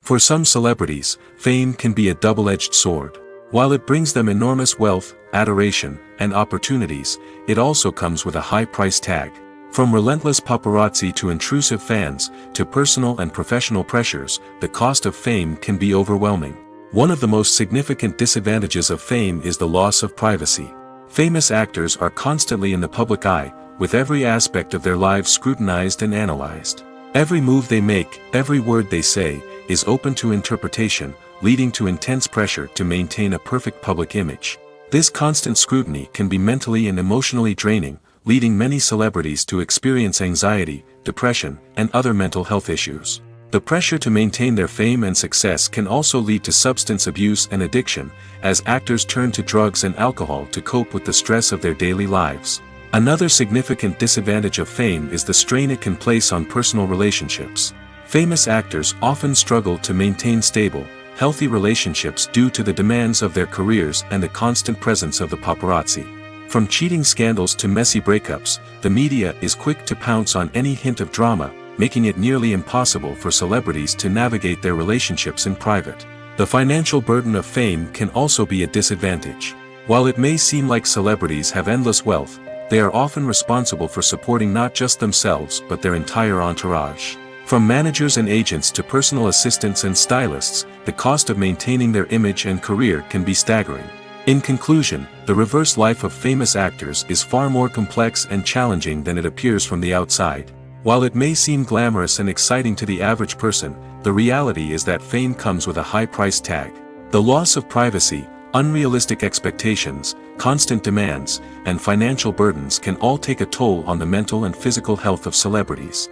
For some celebrities, fame can be a double-edged sword. While it brings them enormous wealth, adoration, and opportunities, it also comes with a high price tag. From relentless paparazzi to intrusive fans, to personal and professional pressures, the cost of fame can be overwhelming. One of the most significant disadvantages of fame is the loss of privacy. Famous actors are constantly in the public eye, with every aspect of their lives scrutinized and analyzed. Every move they make, every word they say, is open to interpretation, leading to intense pressure to maintain a perfect public image. This constant scrutiny can be mentally and emotionally draining, leading many celebrities to experience anxiety, depression, and other mental health issues. The pressure to maintain their fame and success can also lead to substance abuse and addiction, as actors turn to drugs and alcohol to cope with the stress of their daily lives. Another significant disadvantage of fame is the strain it can place on personal relationships. Famous actors often struggle to maintain stable, healthy relationships due to the demands of their careers and the constant presence of the paparazzi. From cheating scandals to messy breakups, the media is quick to pounce on any hint of drama, making it nearly impossible for celebrities to navigate their relationships in private. The financial burden of fame can also be a disadvantage. While it may seem like celebrities have endless wealth, they are often responsible for supporting not just themselves but their entire entourage. From managers and agents to personal assistants and stylists, the cost of maintaining their image and career can be staggering. In conclusion, the reverse life of famous actors is far more complex and challenging than it appears from the outside. While it may seem glamorous and exciting to the average person, the reality is that fame comes with a high price tag. The loss of privacy, unrealistic expectations, constant demands, and financial burdens can all take a toll on the mental and physical health of celebrities.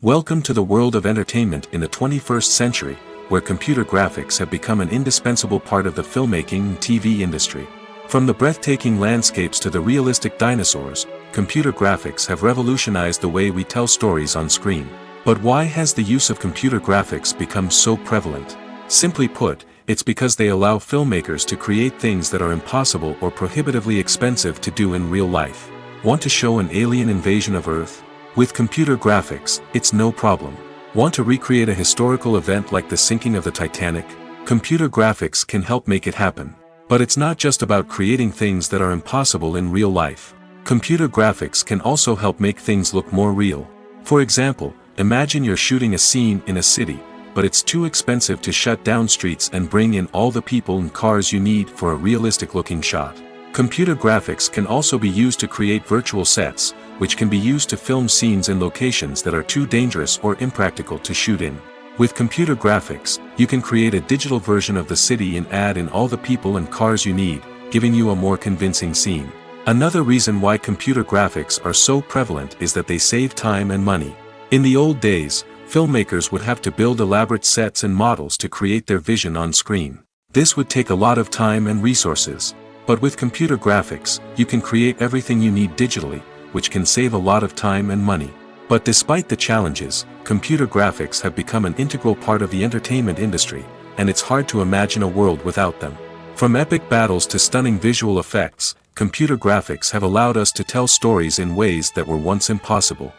Welcome to the world of entertainment in the 21st century, where computer graphics have become an indispensable part of the filmmaking and TV industry. From the breathtaking landscapes to the realistic dinosaurs, computer graphics have revolutionized the way we tell stories on screen. But why has the use of computer graphics become so prevalent? Simply put, it's because they allow filmmakers to create things that are impossible or prohibitively expensive to do in real life. Want to show an alien invasion of Earth? With computer graphics, it's no problem. Want to recreate a historical event like the sinking of the Titanic? Computer graphics can help make it happen. But it's not just about creating things that are impossible in real life. Computer graphics can also help make things look more real. For example, imagine you're shooting a scene in a city, but it's too expensive to shut down streets and bring in all the people and cars you need for a realistic-looking shot. Computer graphics can also be used to create virtual sets, which can be used to film scenes in locations that are too dangerous or impractical to shoot in. With computer graphics, you can create a digital version of the city and add in all the people and cars you need, giving you a more convincing scene. Another reason why computer graphics are so prevalent is that they save time and money. In the old days, filmmakers would have to build elaborate sets and models to create their vision on screen. This would take a lot of time and resources. But with computer graphics, you can create everything you need digitally, which can save a lot of time and money. But despite the challenges, computer graphics have become an integral part of the entertainment industry, and it's hard to imagine a world without them. From epic battles to stunning visual effects, computer graphics have allowed us to tell stories in ways that were once impossible.